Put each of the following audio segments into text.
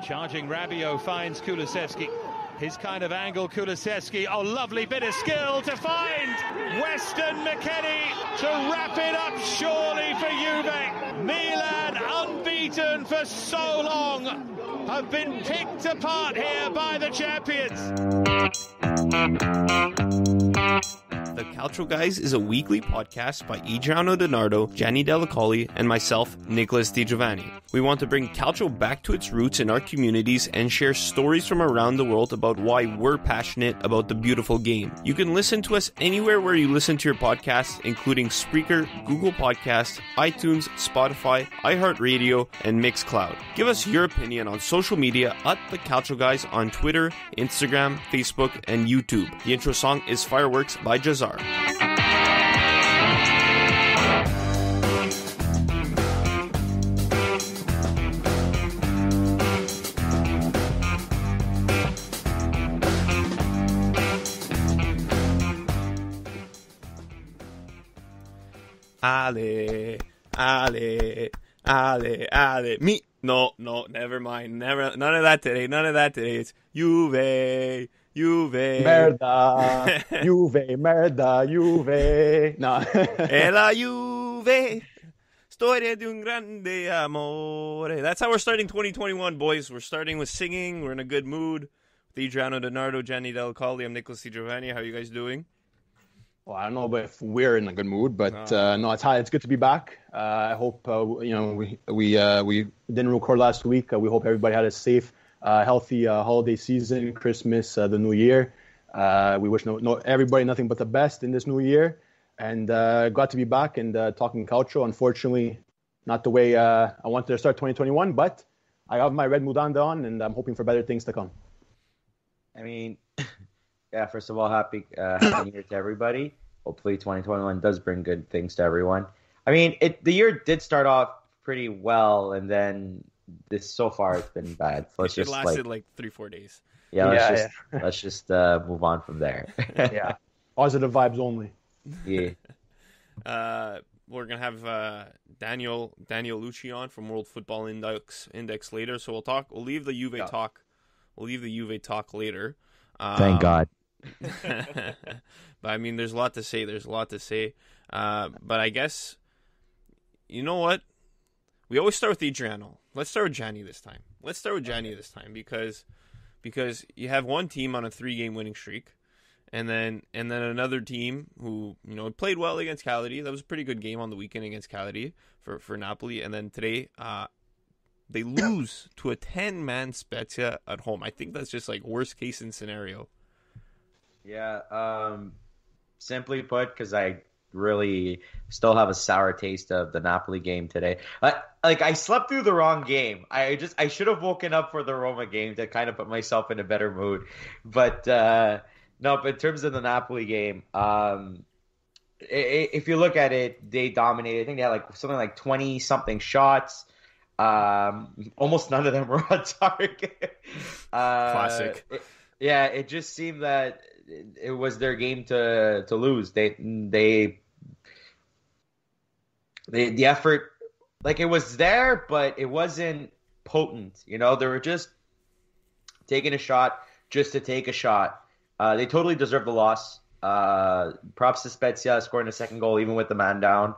Charging Rabiot finds Kulusevski. His kind of angle, Kulusevski. Oh, lovely bit of skill to find Weston McKennie to wrap it up surely for Juve. Milan, unbeaten for so long, have been picked apart here by the champions. The Calcio Guys is a weekly podcast by Adreano Donardo, Gianni Dellacoli, and myself, Nicholas Di Giovanni. We want to bring Calcio back to its roots in our communities and share stories from around the world about why we're passionate about the beautiful game. You can listen to us anywhere where you listen to your podcasts, including Spreaker, Google Podcasts, iTunes, Spotify, iHeart Radio, and Mixcloud. Give us your opinion on social media at The Calcio Guys on Twitter, Instagram, Facebook, and YouTube. The intro song is Fireworks by Jazar. Ale, ale, ale, ale, me. No, never mind. None of that today. It's Juve. Merda, Juve. No. E la Juve, storia di un grande amore. That's how we're starting 2021, boys. We're starting with singing. We're in a good mood. With Adreano Donardo, Gianni Dellacoli, I'm Nicholas Di Giovanni. How are you guys doing? Well, I don't know if we're in a good mood, but no, it's good to be back. I hope we didn't record last week. We hope everybody had a safe, healthy holiday season, Christmas, the New Year. We wish everybody nothing but the best in this new year, and glad to be back and talking Calcio. Unfortunately, not the way I wanted to start 2021, but I have my red mudanda on, and I'm hoping for better things to come. I mean, yeah, first of all, happy New Year to everybody. Hopefully 2021 does bring good things to everyone. I mean, the year did start off pretty well, and then so far it's been bad. So it lasted like 3-4 days. Yeah, let's just move on from there. Yeah, positive vibes only. Yeah. We're gonna have Daniel Lucci on from World Football Index later, so we'll leave the Juve talk. We'll leave the Juve talk later. Thank God. But I mean, there's a lot to say. But I guess, you know what? We always start with Adreano. Let's start with Gianni this time. Because you have one team on a 3-game winning streak, and then another team who played well against Cagliari. That was a pretty good game on the weekend against Cagliari for Napoli, and then today they lose to a 10-man Spezia at home. I think that's just like worst case in scenario. Yeah, simply put, because I really still have a sour taste of the Napoli game today. I slept through the wrong game. I should have woken up for the Roma game to kind of put myself in a better mood. But no, but in terms of the Napoli game, if you look at it, they dominated. I think they had something like 20-something shots. Almost none of them were on target. Classic. It just seemed that it was their game to lose. The effort, it was there, but it wasn't potent. They were just taking a shot just to take a shot. They totally deserved the loss. Props to Spezia scoring a second goal even with the man down.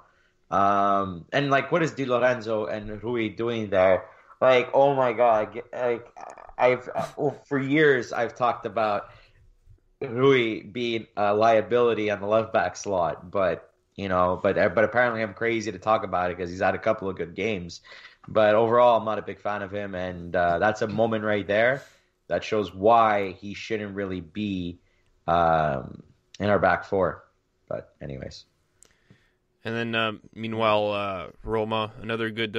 And what is Di Lorenzo and Rui doing there? Oh my God! For years I've talked about Rui being a liability on the left back slot, but apparently I'm crazy to talk about it because he's had a couple of good games. But overall, I'm not a big fan of him, and that's a moment right there that shows why he shouldn't really be in our back four. But anyways. And then, meanwhile, Roma, another good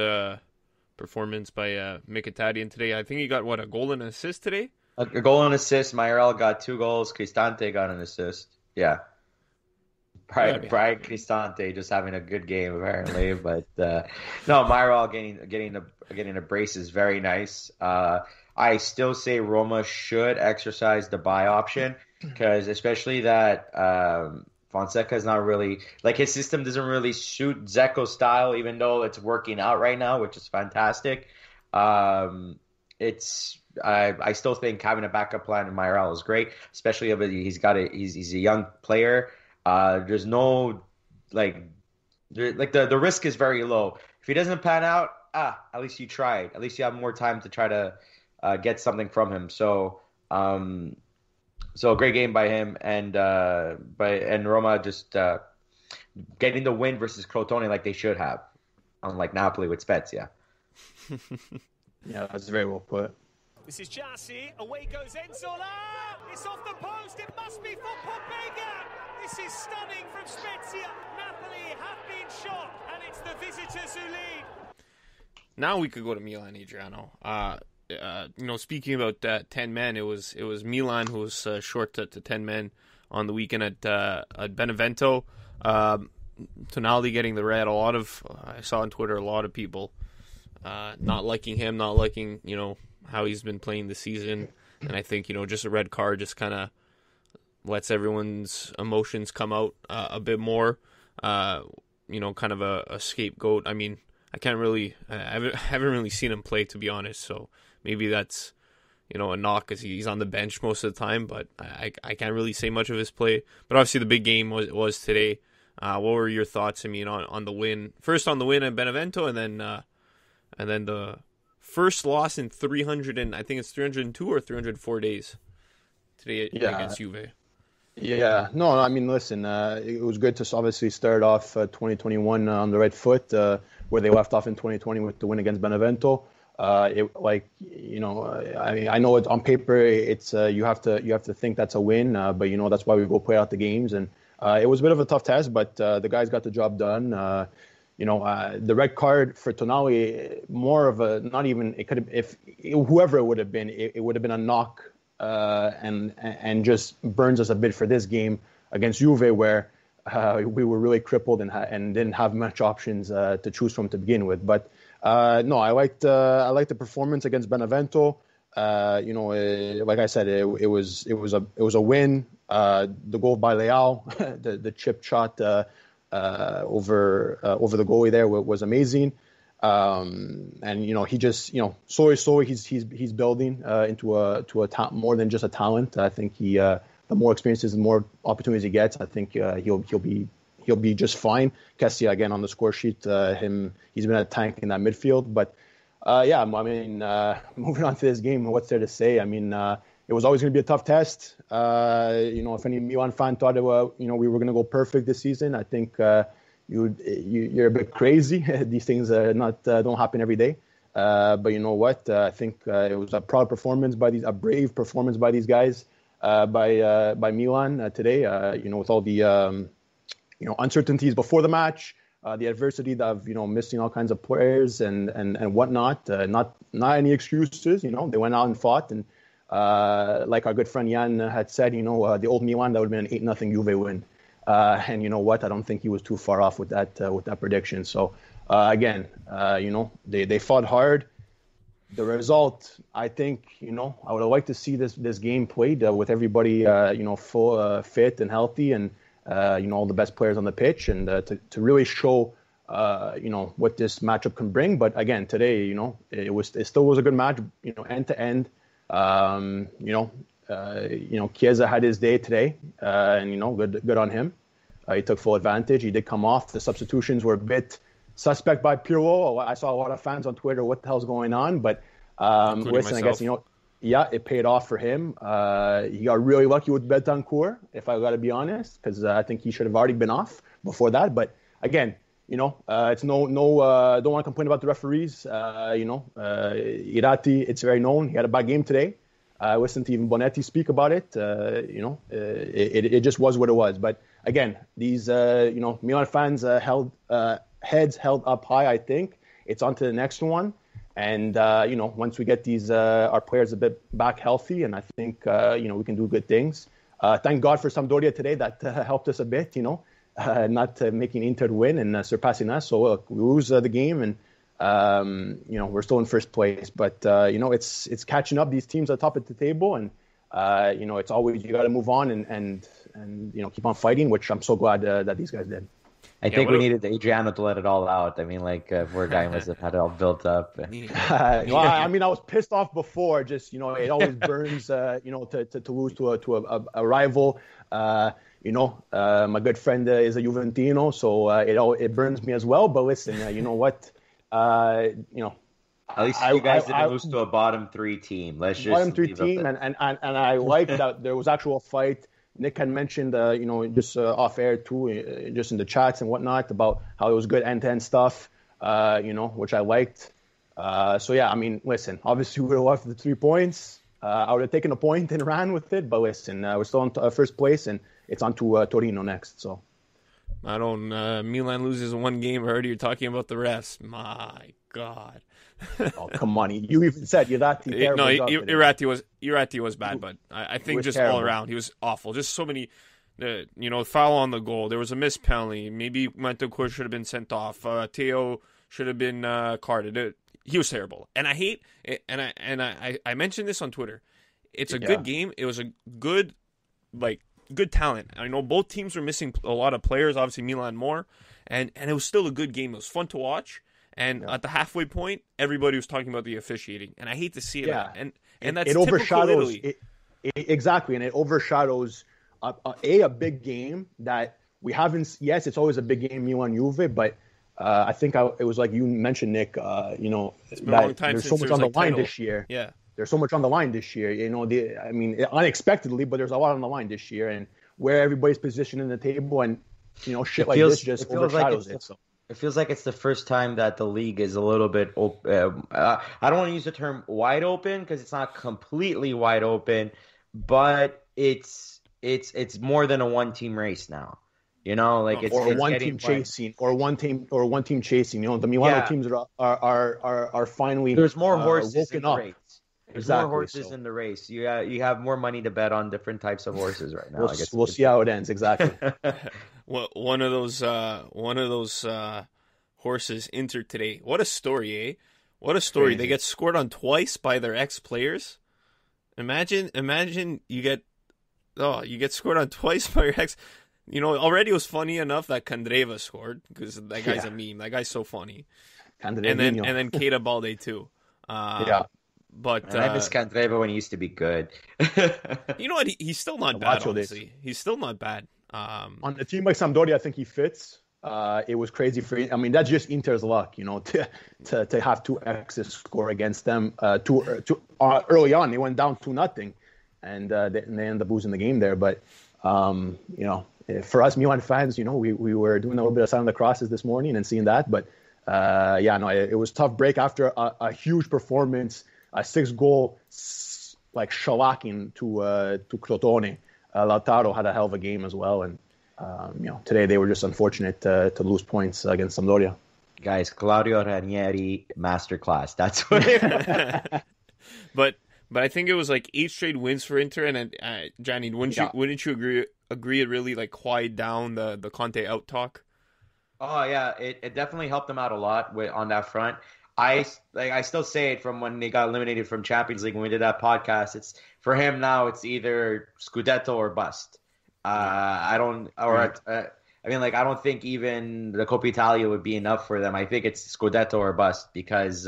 performance by Mkhitaryan today. I think he got, a goal and an assist today? A goal and assist. Mayorel got 2 goals. Cristante got an assist. Yeah. Brian Cristante just having a good game, apparently. But, no, Mayorel getting a brace is very nice. I still say Roma should exercise the buy option because especially that Fonseca is not really his system doesn't really suit Zeko's style, even though it's working out right now, which is fantastic. I still think having a backup plan in Mayoral is great, especially if he's a young player. There's no the risk is very low. If he doesn't pan out, at least you tried. At least you have more time to try to get something from him. So a great game by him, and Roma just getting the win versus Crotone like they should have, unlike Napoli with Spezia. Yeah, that's very well put. This is Gianni. Away goes Enzola. It's off the post. It must be for Poppega. This is stunning from Spezia. Napoli have been shot, and it's the visitors who lead. Now we could go to Milan, Adriano. Speaking about 10 men, it was Milan who was short to 10 men on the weekend at Benevento. Tonali getting the red. I saw on Twitter a lot of people not liking him, not liking how he's been playing this season, and I think just a red card just kind of lets everyone's emotions come out a bit more. Kind of a scapegoat. I mean, I haven't really seen him play, to be honest, so maybe that's a knock because he's on the bench most of the time, but I can't really say much of his play. But obviously the big game was today. What were your thoughts, on the win? First on the win at Benevento, and then the first loss in 302 or 304 days today against Juve. Yeah, no, I mean, listen, it was good to obviously start off 2021 on the right foot, where they left off in 2020 with the win against Benevento. I know it's on paper, it's you have to think that's a win, but that's why we go play out the games, and it was a bit of a tough test, but the guys got the job done. The red card for Tonali, more of a, not even, it could have, if whoever it would have been, it would have been a knock, and just burns us a bit for this game against Juve, where we were really crippled and didn't have much options to choose from to begin with. But no, I liked the performance against Benevento. Like I said, it was a win. The goal by Leao, the chip shot over the goalie there was amazing. And he just slowly he's building into a more than just a talent. I think the more experiences, the more opportunities he gets, I think he'll be just fine. Kessie again on the score sheet, he's been a tank in that midfield. But moving on to this game, what's there to say? I mean, it was always going to be a tough test. If any Milan fan thought we were going to go perfect this season, I think you're a bit crazy. These things don't happen every day. But you know what? I think it was a a brave performance by these guys, by Milan today. With all the uncertainties before the match, the adversity of missing all kinds of players and whatnot. Not any excuses. They went out and fought, and like our good friend Jan had said, the old Milan, that would have been an 8-0 Juve win. And you know what? I don't think he was too far off with that prediction. So again, they fought hard. The result, I think, I would have liked to see this game played with everybody, full, fit and healthy, and all the best players on the pitch, and to really show, what this matchup can bring. But again, today, it still was a good match, end to end. Chiesa had his day today, and good on him. He took full advantage. He did come off. The substitutions were a bit suspect by Pirlo. I saw a lot of fans on Twitter, what the hell's going on? But listen, myself. I guess it paid off for him. He got really lucky with Betancourt, if I got to be honest, because I think he should have already been off before that. But again, it's don't want to complain about the referees. Irati, it's very known. He had a bad game today. I listened to even Bonetti speak about it. It just was what it was. But again, these Milan fans heads held up high. I think it's on to the next one, and once we get these our players a bit back healthy, and I think we can do good things. Thank God for Sampdoria today. That helped us a bit. Not making Inter win and surpassing us. So we lose the game, and we're still in first place. But it's catching up. These teams at the top of the table, and it's always you got to move on and keep on fighting, which I'm so glad that these guys did. I think we needed Adreano to let it all out. I mean, like, poor guy must have had it all built up. Well, I mean, I was pissed off before. Just, you know, it always burns, you know, to lose to a rival. You know, my good friend is a Juventino, so it burns me as well. But listen, you know what? You know, at least you guys didn't lose to a bottom 3 team. Let's just bottom 3 team, and I like that there was actual fight. Nick had mentioned, you know, just off air too, just in the chats and whatnot, about how it was good end-to-end stuff, you know, which I liked. So yeah, I mean, listen, obviously we would have lost the 3 points. I would have taken a point and ran with it, but listen, we're still in first place, and it's on to Torino next. So I don't. Milan loses 1 game. I heard you're talking about the refs. My God. Oh, come on. You even said Irati. No, Irati was bad, but I think just terrible. All around he was awful. Just so many, you know, foul on the goal. There was a missed penalty. Maybe Mantocourt should have been sent off. Teo should have been carded. He was terrible, and I hate. And I mentioned this on Twitter. It's a good game. It was a good talent. I know both teams were missing a lot of players. Obviously, Milan more, and it was still a good game. It was fun to watch. And at the halfway point, everybody was talking about the officiating, and I hate to see it. Yeah. And that's it overshadows Italy. Exactly, and it overshadows a big game that we haven't. Yes, it's always a big game, Milan Juve, but I think it was like you mentioned, Nick. You know, that there's so much on the line this year. Yeah, there's so much on the line this year. You know, I mean, unexpectedly, but there's a lot on the line this year, and where everybody's positioned in the table, and you know, shit like this just overshadows it. So. It feels like it's the first time that the league is a little bit open. I don't want to use the term wide open because it's not completely wide open, but it's more than a 1-team race now. You know, like it's one team chasing. You know, the Milano teams are finally there's more horses in the up. race. There's exactly, more horses in the race. You have more money to bet on different types of horses right now. We'll see how it ends. Exactly. Well, one of those horses entered today. What a story, eh? What a story. Crazy. They get scored on twice by their ex-players. Imagine you get scored on twice by your ex. You know, already it was funny enough that Candreva scored because that guy's a meme. That guy's so funny. And then Keita Balde too. But I miss Candreva when he used to be good. You know what? He's still not bad, honestly. He's still not bad. On a team like Sampdoria, I think he fits. It was crazy for him. I mean, that's just Inter's luck, you know, to have 2 X's score against them early on. They went down 2-0, and they ended up losing the game there. But, you know, for us Milan fans, you know, we were doing a little bit of Sign of the Crosses this morning and seeing that. But, it was a tough break after a huge performance, a 6-goal, like, shellacking to Crotone. Lautaro had a hell of a game as well, and you know, today they were just unfortunate to lose points against Sampdoria. Guys, Claudio Ranieri masterclass. That's what it But I think it was like 8 straight wins for Inter, and Gianni, wouldn't you agree it really like quieted down the Conte out talk? Oh yeah, it definitely helped them out a lot on that front. I still say it from when they got eliminated from Champions League when we did that podcast. It's for him now. It's either Scudetto or bust. I don't think even the Coppa Italia would be enough for them. I think it's Scudetto or bust because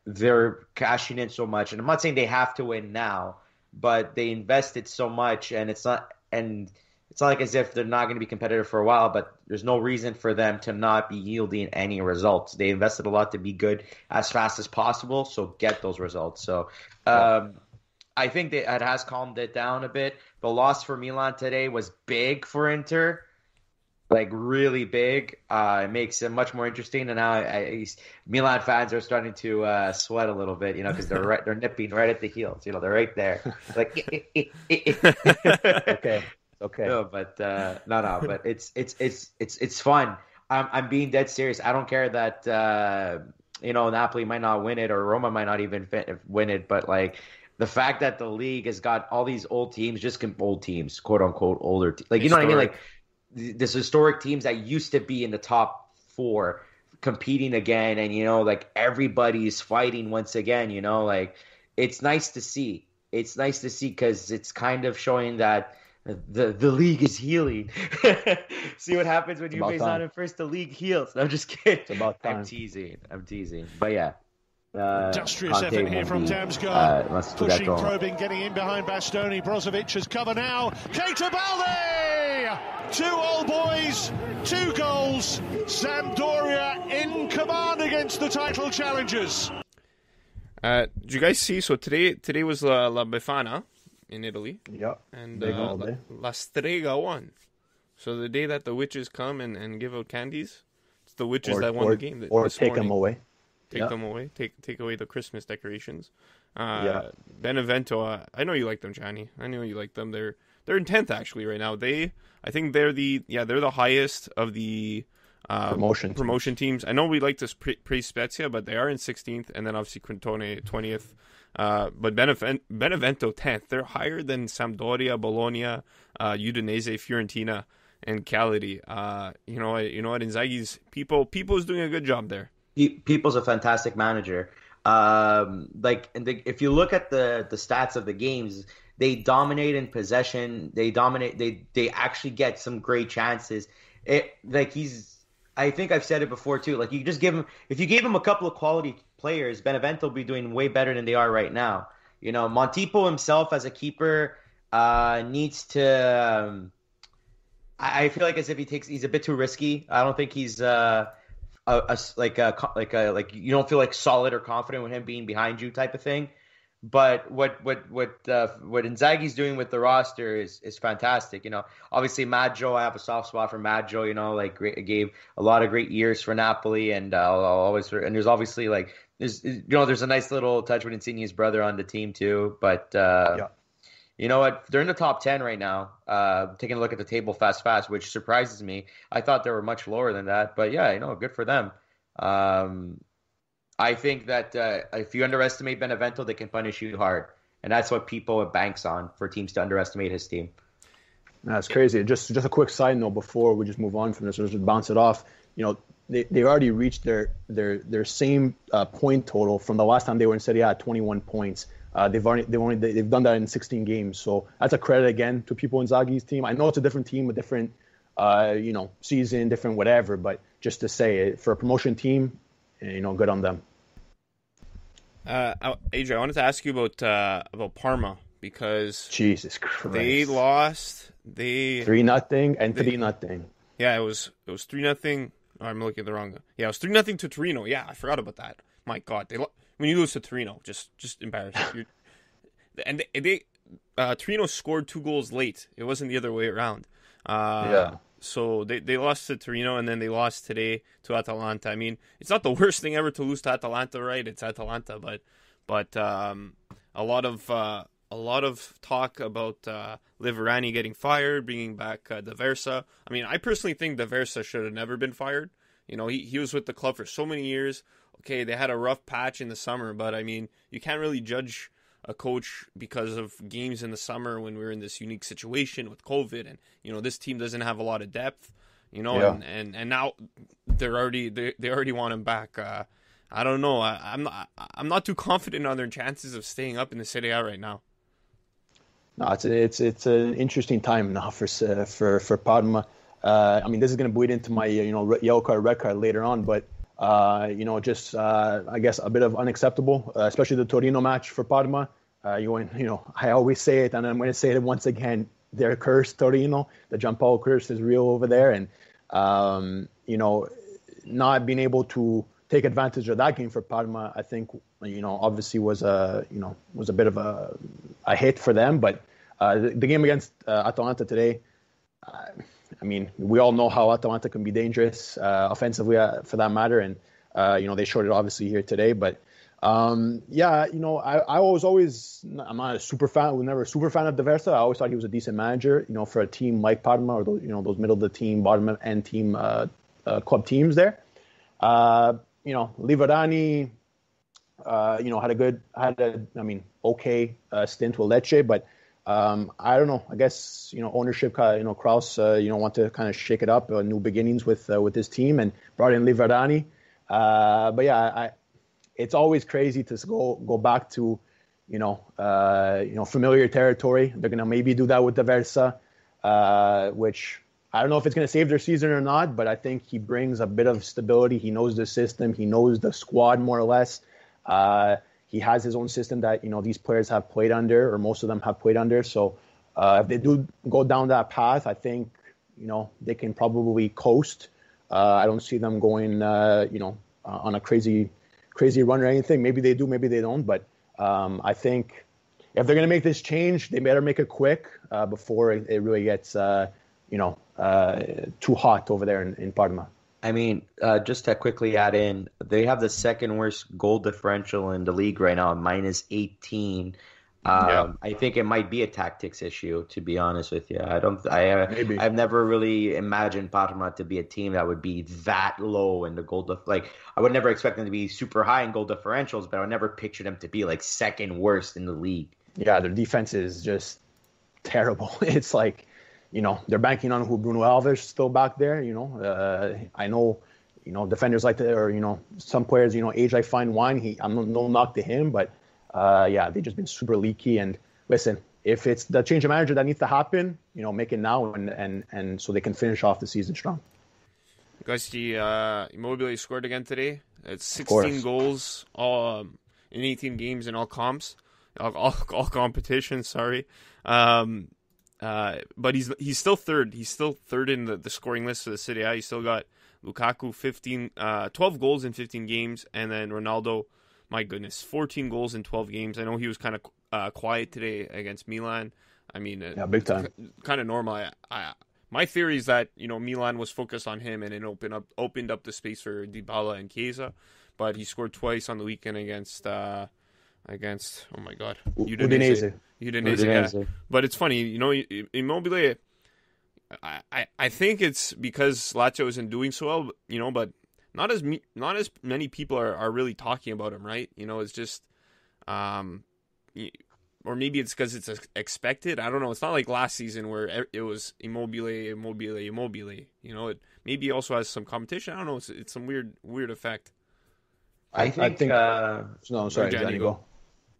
they're cashing in so much. And I'm not saying they have to win now, but they invested so much, and it's not like as if they're not going to be competitive for a while, but there's no reason for them to not be yielding any results. They invested a lot to be good as fast as possible, so get those results. So I think that it has calmed it down a bit. The loss for Milan today was big for Inter, like really big. It makes it much more interesting, and now Milan fans are starting to sweat a little bit, you know, because they're nipping right at the heels. You know, they're right there, like. Okay. No, but but it's fun. I'm being dead serious. I don't care that Napoli might not win it or Roma might not even win it, but like the fact that the league has got all these old teams, old teams, quote unquote older, like you know what I mean, like this historic teams that used to be in the top 4 competing again, and you know, like everybody's fighting once again. You know, like it's nice to see. It's nice to see because it's kind of showing that The league is healing. See what happens when Juve's not in first. The league heals. No, I'm just kidding. It's about time. I'm teasing. But yeah. Industrious Conte effort here won't from be, Damsgaard. Pushing, going. probing, getting in behind Bastoni. Brozovic has cover now. Keita Balde! 2 old boys, 2 goals. Sampdoria in command against the title challengers. Did you guys see? So today was La Befana in Italy. Yeah. And La Strega won. So the day that the witches come and give out candies, it's the witches that won the game. Or take them away. Take them away. Take away the Christmas decorations. Benevento. I know you like them, Gianni. I know you like them. They're in 10th actually right now. I think they're the highest of the promotion teams. I know we like this pre Spezia, but they are in 16th, and then obviously Crotone 20th. But Benevento 10th. They're higher than Sampdoria, Bologna, Udinese, Fiorentina, and Cagliari. You know what? Inzaghi's people's doing a good job there. People's a fantastic manager. If you look at the stats of the games, they dominate in possession. They dominate. They actually get some great chances. I think I've said it before too. Like you just if you gave him a couple of quality players, Benevento will be doing way better than they are right now. You know, Montipo himself as a keeper needs to. I feel like as if he's a bit too risky. I don't think he's like you don't feel like solid or confident with him being behind you type of thing. But what Inzaghi's doing with the roster is fantastic. You know, obviously Maggio, I have a soft spot for Maggio. You know, gave a lot of great years for Napoli, and there's obviously there's a nice little touch with Insigne's brother on the team too. But you know what? They're in the top 10 right now. Taking a look at the table fast, which surprises me. I thought they were much lower than that, but yeah, good for them. I think that if you underestimate Benevento, they can punish you hard. And that's what people banks on for teams to underestimate his team. That's crazy. Just a quick side note before we just move on from this, or just bounce it off. You know, they already reached their same point total from the last time they were in Serie A at 21 points. They've done that in 16 games. So that's a credit again to people in Inzaghi's team. I know it's a different team, a different season, different whatever, but just to say for a promotion team, good on them. AJ, I wanted to ask you about Parma because Jesus Christ, they lost. 3-0 and 3-0. Yeah, it was 3-0. Oh, I'm looking at the wrong. Yeah, it was 3-0 to Torino. Yeah, I forgot about that. My God, when you lose to Torino, just embarrassing. And Torino scored 2 goals late. It wasn't the other way around. So they lost to Torino, and then they lost today to Atalanta. I mean, it's not the worst thing ever to lose to Atalanta, right? It's Atalanta, but a lot of talk about Liverani getting fired, bringing back D'Aversa. I mean, I personally think D'Aversa should have never been fired. He was with the club for so many years. Okay, they had a rough patch in the summer, but I mean, you can't really judge a coach because of games in the summer when we're in this unique situation with COVID, and this team doesn't have a lot of depth, and now they already want him back. I don't know. I'm not too confident on their chances of staying up in the Serie A right now. No, it's an interesting time now for Parma. I mean, this is going to bleed into my yellow card, red card later on, but I guess a bit of unacceptable, especially the Torino match for Parma. I always say it, and I'm going to say it once again. They're cursed, Torino. The Giampaolo curse is real over there, and not being able to take advantage of that game for Parma, I think obviously was a bit of a hit for them. But the game against Atalanta today. I mean, we all know how Atalanta can be dangerous offensively, for that matter, and they showed it obviously here today. But I'm not a super fan. Was never a super fan of D'Aversa. I always thought he was a decent manager, for a team like Parma or those middle of the team, bottom end team club teams there. Liverani, had a okay stint with Lecce, but. I don't know. I guess ownership. Kraus. Want to kind of shake it up, new beginnings with this team, and brought in Liverani. But yeah, it's always crazy to go back to familiar territory. They're gonna maybe do that with D'Aversa. which I don't know if it's going to save their season or not, but I think he brings a bit of stability. He knows the system. He knows the squad more or less. He has his own system that, these players have played under, or most of them have played under. So if they do go down that path, I think, they can probably coast. I don't see them going, on a crazy run or anything. Maybe they do, maybe they don't. But I think if they're going to make this change, they better make it quick before it really gets, too hot over there in Parma. I mean, just to quickly add in, they have the second worst goal differential in the league right now, -18. I think it might be a tactics issue, to be honest with you. I've never really imagined Parma to be a team that would be that low in the goal. I would never expect them to be super high in goal differentials, but I would never picture them to be like second worst in the league. Yeah, their defense is just terrible. It's like, they're banking on who Bruno Alves still back there. I know, defenders like that, or, some players, age I find wine. I'm no knock to him, but they've just been super leaky. And listen, if it's the change of manager that needs to happen, make it now and so they can finish off the season strong. You guys see Immobile scored again today. It's 16 goals all in 18 games in all comps, all competitions. Sorry. But he's still third. He's still third in the scoring list for the Serie A. He's still got Lukaku 12 goals in 15 games, and then Ronaldo, my goodness, 14 goals in 12 games. I know he was kind of quiet today against Milan. I mean, big time. Kind of normal. My theory is that Milan was focused on him and it opened up the space for Dybala and Chiesa, but he scored twice on the weekend against oh my god, Udinese. Yeah. But it's funny, Immobile, I think it's because Lazio isn't doing so well, but not as many people are really talking about him, right? It's just or maybe it's because it's expected. I don't know. It's not like last season where it was Immobile. It maybe also has some competition. I don't know. It's some weird effect. I think no, sorry, Johnny, go.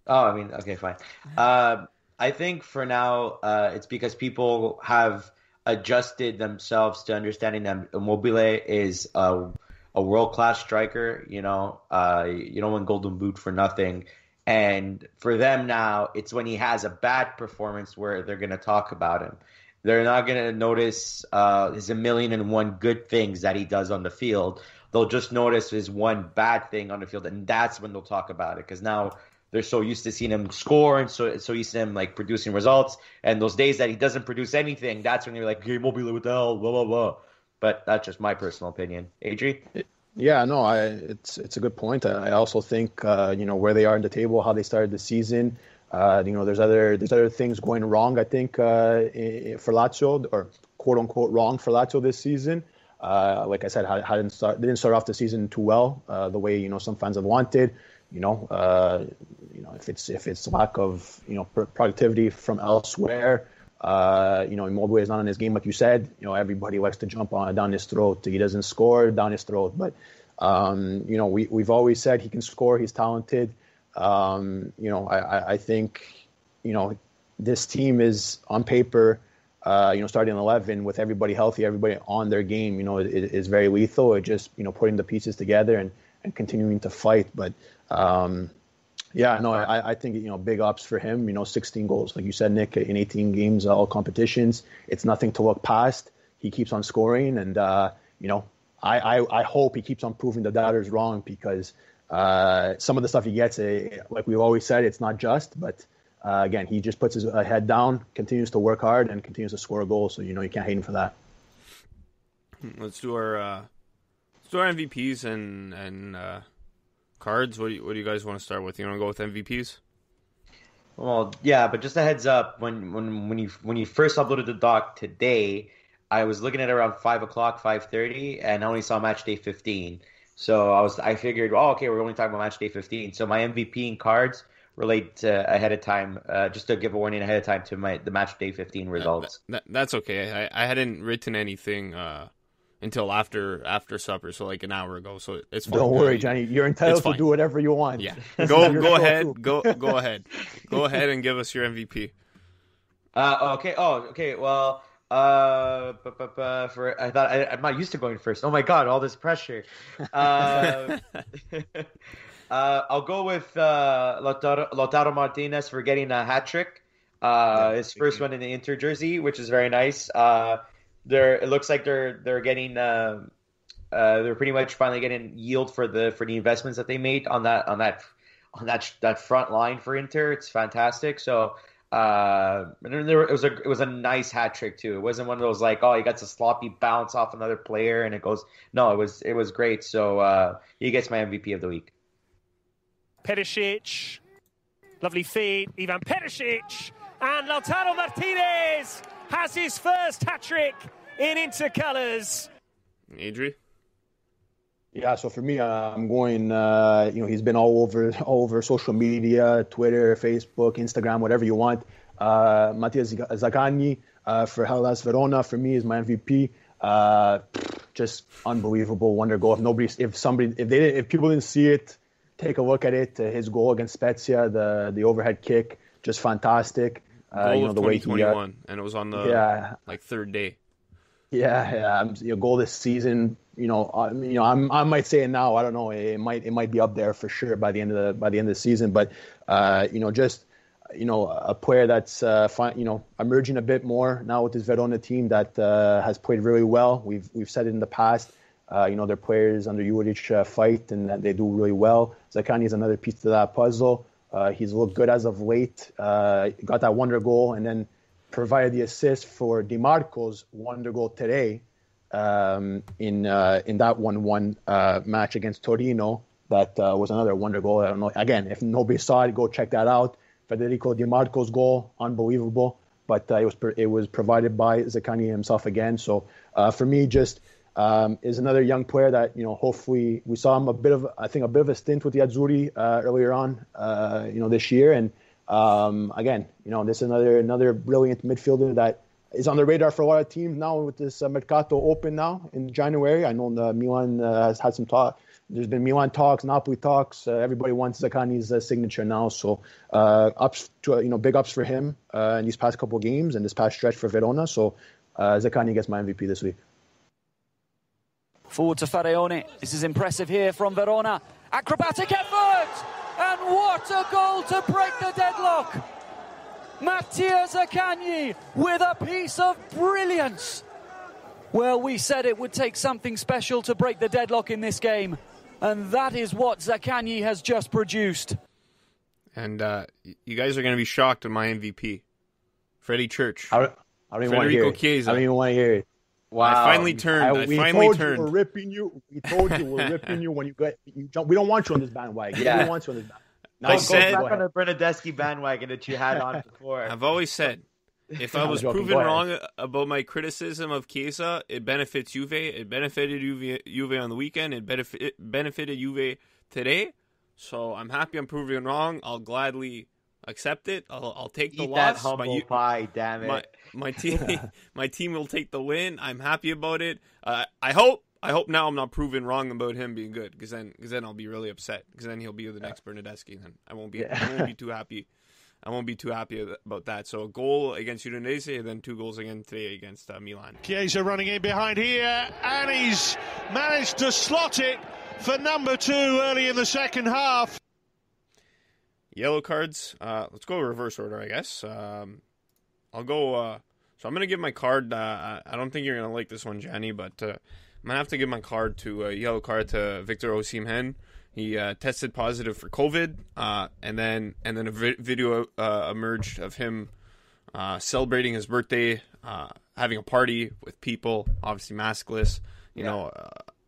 Oh, I mean, okay, fine. I think for now, it's because people have adjusted themselves to understanding that Immobile is a world-class striker. You don't win Golden Boot for nothing. And for them now, it's when he has a bad performance where they're going to talk about him. They're not going to notice his 1,000,001 good things that he does on the field. They'll just notice his one bad thing on the field, and that's when they'll talk about it. Because now they're so used to seeing him score and so used to him like producing results. And those days that he doesn't produce anything, that's when they're like, "Hey, Mobile, what the hell?" Blah blah blah. But that's just my personal opinion. Adri? Yeah, no, it's a good point. I also think where they are in the table, how they started the season. There's other things going wrong. I think for Lazio, or quote unquote wrong for Lazio this season. Like I said, they didn't start off the season too well, the way some fans have wanted. If it's lack of productivity from elsewhere. Immobile is not in his game, like you said. Everybody likes to jump down his throat. He doesn't score down his throat, but we've always said he can score. He's talented. I think this team is on paper. Starting 11 with everybody healthy, everybody on their game. It is very lethal. It just putting the pieces together and continuing to fight. But I think big ups for him. 16 goals, like you said, Nick, in 18 games, all competitions. It's nothing to look past. He keeps on scoring, and I hope he keeps on proving the doubters wrong, because some of the stuff he gets, like we've always said, it's not just. But again, he just puts his head down, continues to work hard, and continues to score goals. So you can't hate him for that. Let's do our MVPs and cards. What do you guys want to start with? You want to go with MVPs? Well, yeah, but just a heads up, when you first uploaded the doc today, I was looking at it around 5:00, 5:30, and I only saw Matchday 15. So I figured, okay, we're only talking about Matchday 15. So my MVP and cards relate ahead of time, just to give a warning ahead of time to the Matchday 15 results. That's okay. I hadn't written anything until after supper, so like an hour ago. So it's fine. Don't worry, Johnny. You're entitled to do whatever you want. Yeah. Go ahead. Go ahead. Go ahead and give us your MVP. Okay. Oh, okay. Well, I'm not used to going first. Oh my god, all this pressure. I'll go with Lautaro Martinez for getting a hat trick. His first one in the Inter jersey, which is very nice. It looks like they're getting they're pretty much finally getting yield for the investments that they made on that front line for Inter. It's fantastic. So it was a nice hat trick too. It wasn't one of those like, oh, he gets a sloppy bounce off another player and it goes. No, it was great. So he gets my MVP of the week. Perisic, lovely feed, Ivan Perisic, and Lautaro Martinez has his first hat-trick in Inter colours. Adri? Yeah, so for me, I'm going, he's been all over social media, Twitter, Facebook, Instagram, whatever you want. Mattia Zaccagni for Hellas Verona, for me, is my MVP. Just unbelievable wonder goal. If people didn't see it, take a look at it. His goal against Spezia, the overhead kick, just fantastic. Goal of 2021, and it was on the third day. Yeah. Goal this season. I might say it now. I don't know. It might be up there for sure by the end of the season. But a player that's emerging a bit more now with this Verona team that has played really well. We've said it in the past. Their players under Juric fight and that they do really well. Zaccagni is another piece to that puzzle. He's looked good as of late. Got that wonder goal and then provided the assist for Di Marco's wonder goal today in that 1-1 match against Torino. That was another wonder goal. I don't know. Again, if nobody saw it, go check that out. Federico Di Marco's goal, unbelievable. But it was provided by Zaccagni himself again. So for me, just is another young player that hopefully we saw him a bit of a stint with the Azzurri earlier on this year, and again this is another brilliant midfielder that is on the radar for a lot of teams now with this Mercato open now in January. I know Milan has had some talk. There's been Milan talks, Napoli talks. Everybody wants Zaccagni's signature now, so big ups for him in these past couple of games and this past stretch for Verona. So Zaccagni gets my MVP this week. Forward to Faraone. This is impressive here from Verona. Acrobatic effort! And what a goal to break the deadlock! Mattia Zaccagni with a piece of brilliance. Well, we said it would take something special to break the deadlock in this game. And that is what Zaccagni has just produced. And you guys are going to be shocked at my MVP. Freddie Church. I don't even want to hear it. Chiesa. I don't even want to hear it. Wow. I finally turned. We told you we're ripping you. We told you we're ripping you when you jump. We don't want you on this bandwagon. Yeah. We don't want you on this bandwagon. Go back on the Bernadeschi bandwagon that you had on before. I've always said, if I was proven wrong about my criticism of Chiesa, it benefits Juve. It benefited Juve on the weekend. It benefited Juve today. So I'm happy I'm proven wrong. I'll gladly accept it. I'll take the Eat loss. That humble pie, damn it. My team will take the win. I'm happy about it. I hope now I'm not proven wrong about him being good, because then I'll be really upset, because then he'll be the next Bernadeschi, and then I won't be too happy. I won't be too happy about that. So a goal against Udinese, and then 2 goals again today against Milan. Chiesa running in behind here, and he's managed to slot it for number 2 early in the second half. Yellow cards. Let's go reverse order, I guess. I'll go. So I'm gonna give my card. I don't think you're gonna like this one, Gianni, but I'm gonna have to give my card to yellow card to Victor Osimhen. He tested positive for COVID, and then a video emerged of him celebrating his birthday, having a party with people, obviously maskless. You know,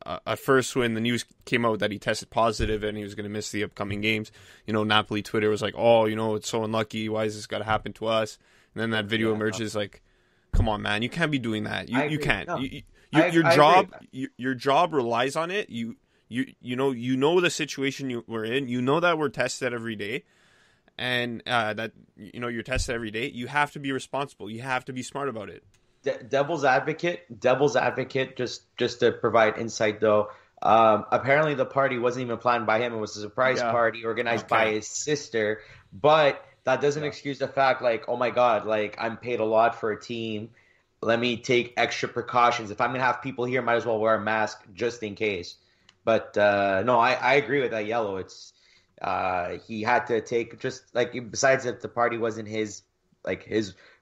at first when the news came out that he tested positive and he was going to miss the upcoming games, Napoli Twitter was like, "Oh, it's so unlucky. Why is this got to happen to us?" And then that video emerges like, "Come on, man, you can't be doing that. You can't. No. Your job relies on it. You know the situation we're in. You know that we're tested every day, and that you're tested every day. You have to be responsible. You have to be smart about it." Devil's advocate, just to provide insight though. Apparently the party wasn't even planned by him. It was a surprise party organized by his sister. But that doesn't excuse the fact, like, oh my God, like, I'm paid a lot for a team. let me take extra precautions. If I'm going to have people here, might as well wear a mask just in case. But no, I agree with that yellow. It's he had to take just like besides that the party wasn't his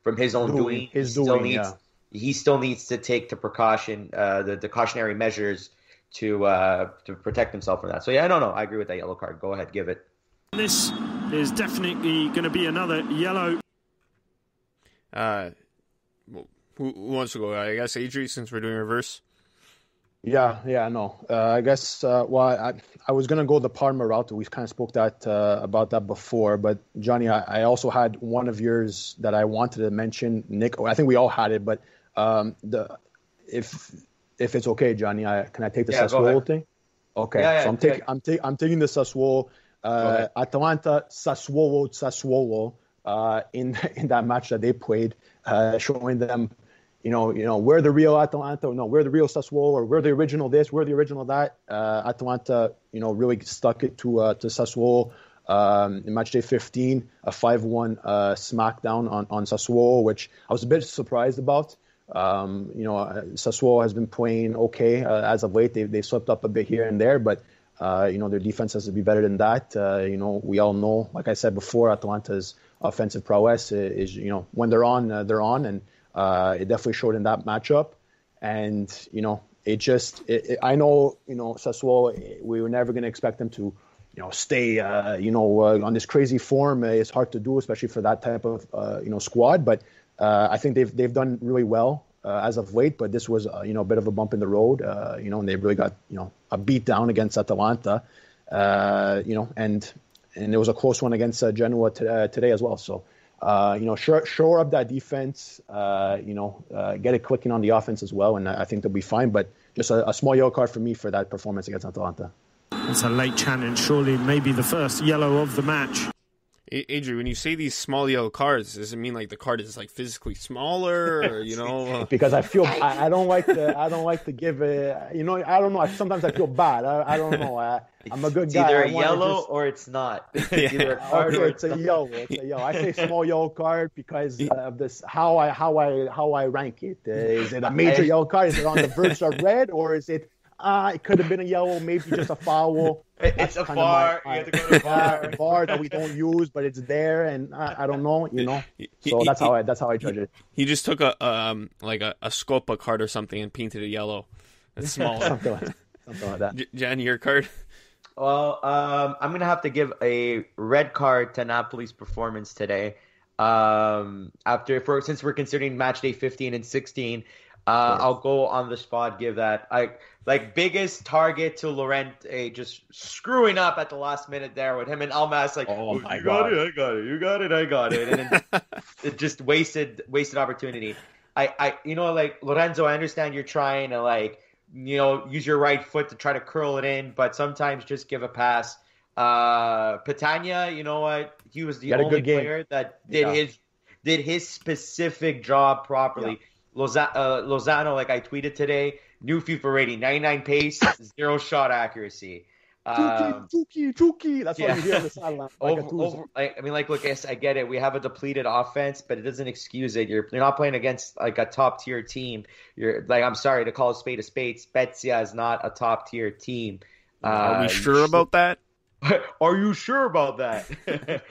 from his own doing. He still needs to take the precaution, the cautionary measures to protect himself from that. So yeah, no, I agree with that yellow card. Go ahead, give it. This is definitely going to be another yellow. Who wants to go? I guess Adri, since we're doing reverse. Yeah, no. I guess, I was going to go the Parma route. We kind of spoke about that before. But, Johnny, I also had one of yours that I wanted to mention. Nick, I think we all had it. But if it's okay, Johnny, can I take the Sassuolo thing? Okay, yeah, so I'm taking the Sassuolo. Atalanta, Sassuolo in that match that they played, showing them, we're the real Atalanta, no, we're the real Sassuolo, or we're the original this, we're the original that. Atalanta, really stuck it to Sassuolo in Matchday 15, a 5-1 smackdown on Sassuolo, which I was a bit surprised about. Sassuolo has been playing okay as of late. They swept up a bit here and there, but their defense has to be better than that. We all know, like I said before, Atalanta's offensive prowess is, when they're on, and it definitely showed in that matchup. And, I know, Sassuolo, we were never going to expect them to, stay, on this crazy form. It's hard to do, especially for that type of, squad. But I think they've done really well as of late. But this was, a bit of a bump in the road, and they really got, a beat down against Atalanta, and it was a close one against Genoa today as well. So, shore up that defense, get it clicking on the offense as well, and I think they'll be fine. But just a small yellow card for me for that performance against Atalanta. It's a late challenge, surely maybe the first yellow of the match. Adrian, when you say these small yellow cards, does it mean like the card is like physically smaller, or Because I feel I don't like to give it. I don't know. Sometimes I feel bad. I don't know. I'm a good it's guy. Either a yellow or it's not. It's either a card or it's a yellow. It's a yellow. I say small yellow card because of this. How I rank it. Is it a major yellow card? Is it on the verge of red, or is it? It could have been a yellow, maybe just a foul. It's a VAR. You have to go to VAR. VAR that we don't use, but it's there, and I don't know, So that's how I judge it. He just took a Scopa card or something and painted it yellow. It's smaller. something like that. Gianni, your card? Well, I'm gonna have to give a red card to Napoli's performance today. Since we're considering match day 15 and 16. I'll go on the spot, give that. Biggest target to Llorente, just screwing up at the last minute there with him and Almas I got it. I got it. And then it just wasted opportunity. Lorenzo, I understand you're trying to use your right foot to try to curl it in, but sometimes just give a pass. Petagna, you know what? He was the only player that did his specific job properly. Yeah. Lozano, like I tweeted today, new FIFA rating, 99 pace, 0 shot accuracy. Chuki. That's what you hear on the sideline. Look, yes, I get it. We have a depleted offense, but it doesn't excuse it. You're not playing against a top tier team. I'm sorry to call a spade. Spezia is not a top tier team. Are we sure about that? Are you sure about that?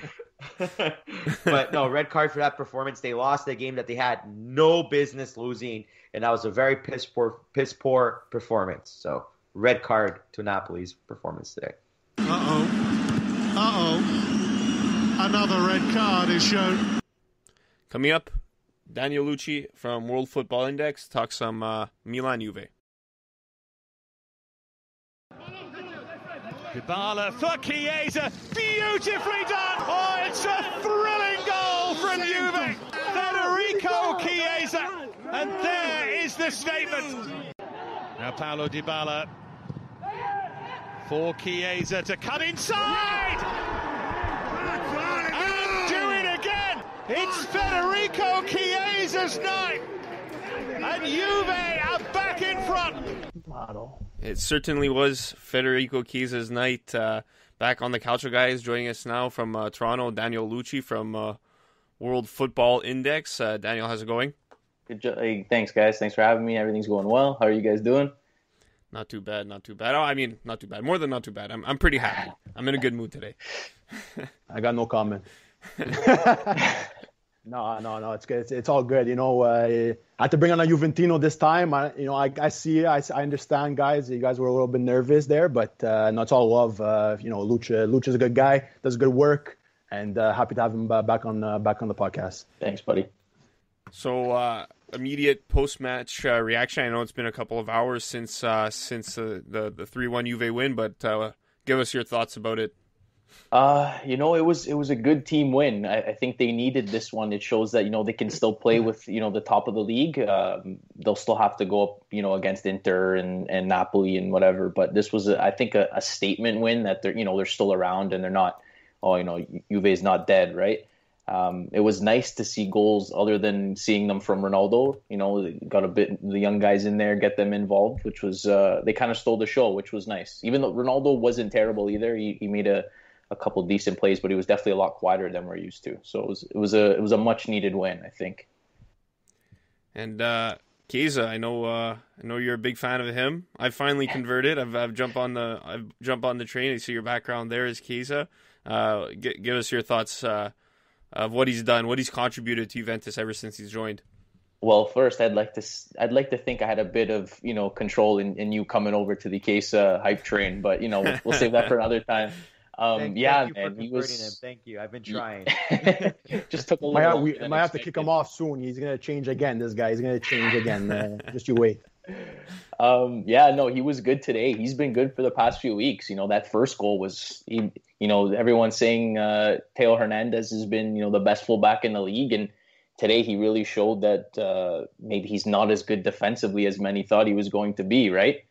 But no, red card for that performance. They lost a game that they had no business losing, and that was a very piss poor performance. So red card to Napoli's performance today. Another red card is shown. Coming up, Daniel Lucci from World Football Index talks some Milan Juve. Dybala for Chiesa, beautifully done! Oh, it's a thrilling goal from Juve! Federico Chiesa, and there is the statement. Now Paulo Dybala for Chiesa to cut inside! And do it again! It's Federico Chiesa's night! And Juve are back in front! It certainly was Federico Chiesa's night. Back on the Calcio guys, joining us now from Toronto, Daniel Lucci from World Football Index. Daniel, how's it going? Hey, thanks, guys. Thanks for having me. Everything's going well. How are you guys doing? Not too bad. Oh, I mean, not too bad. More than not too bad. I'm pretty happy. I'm in a good mood today. I got no comment. No. It's good. It's all good. I had to bring on a Juventino this time. I see it. I understand, guys. You guys were a little bit nervous there, but no, it's all love. Lucha's a good guy, does good work, and happy to have him back on the podcast. Thanks, buddy. So, immediate post-match reaction. I know it's been a couple of hours since the 3-1 Juve win, but give us your thoughts about it. It was a good team win. I think they needed this one. It shows that, they can still play with, the top of the league. They'll still have to go up, against Inter and Napoli and whatever. But this was, I think, a statement win that they're still around and they're not, Juve is not dead, right? It was nice to see goals other than seeing them from Ronaldo. Got a bit the young guys in there, get them involved, which was they kind of stole the show, which was nice. Even though Ronaldo wasn't terrible either, he made a couple decent plays, but he was definitely a lot quieter than we're used to. So it was a much needed win, I think. And Chiesa, I know you're a big fan of him. I've finally converted. I've jumped on the train. I see your background there is Chiesa. Give us your thoughts of what he's done, what he's contributed to Juventus ever since he's joined. Well, first, I'd like to think I had a bit of control in you coming over to the Chiesa hype train, but we'll save that for another time. Thank you for converting him. Thank you. I've been trying. Just took a little. We might have to kick him off soon. He's gonna change again. This guy, he's gonna change again. Just you wait. He was good today. He's been good for the past few weeks. That first goal was, everyone's saying Theo Hernandez has been, the best fullback in the league, and today he really showed that maybe he's not as good defensively as many thought he was going to be, right?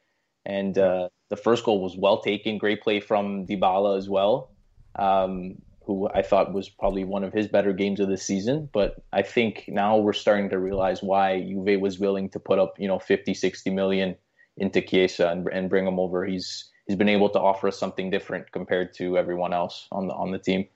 And the first goal was well taken. Great play from Dybala as well, who I thought was probably one of his better games of the season. But I think now we're starting to realize why Juve was willing to put up, 50, 60 million into Chiesa and bring him over. He's been able to offer us something different compared to everyone else on the team.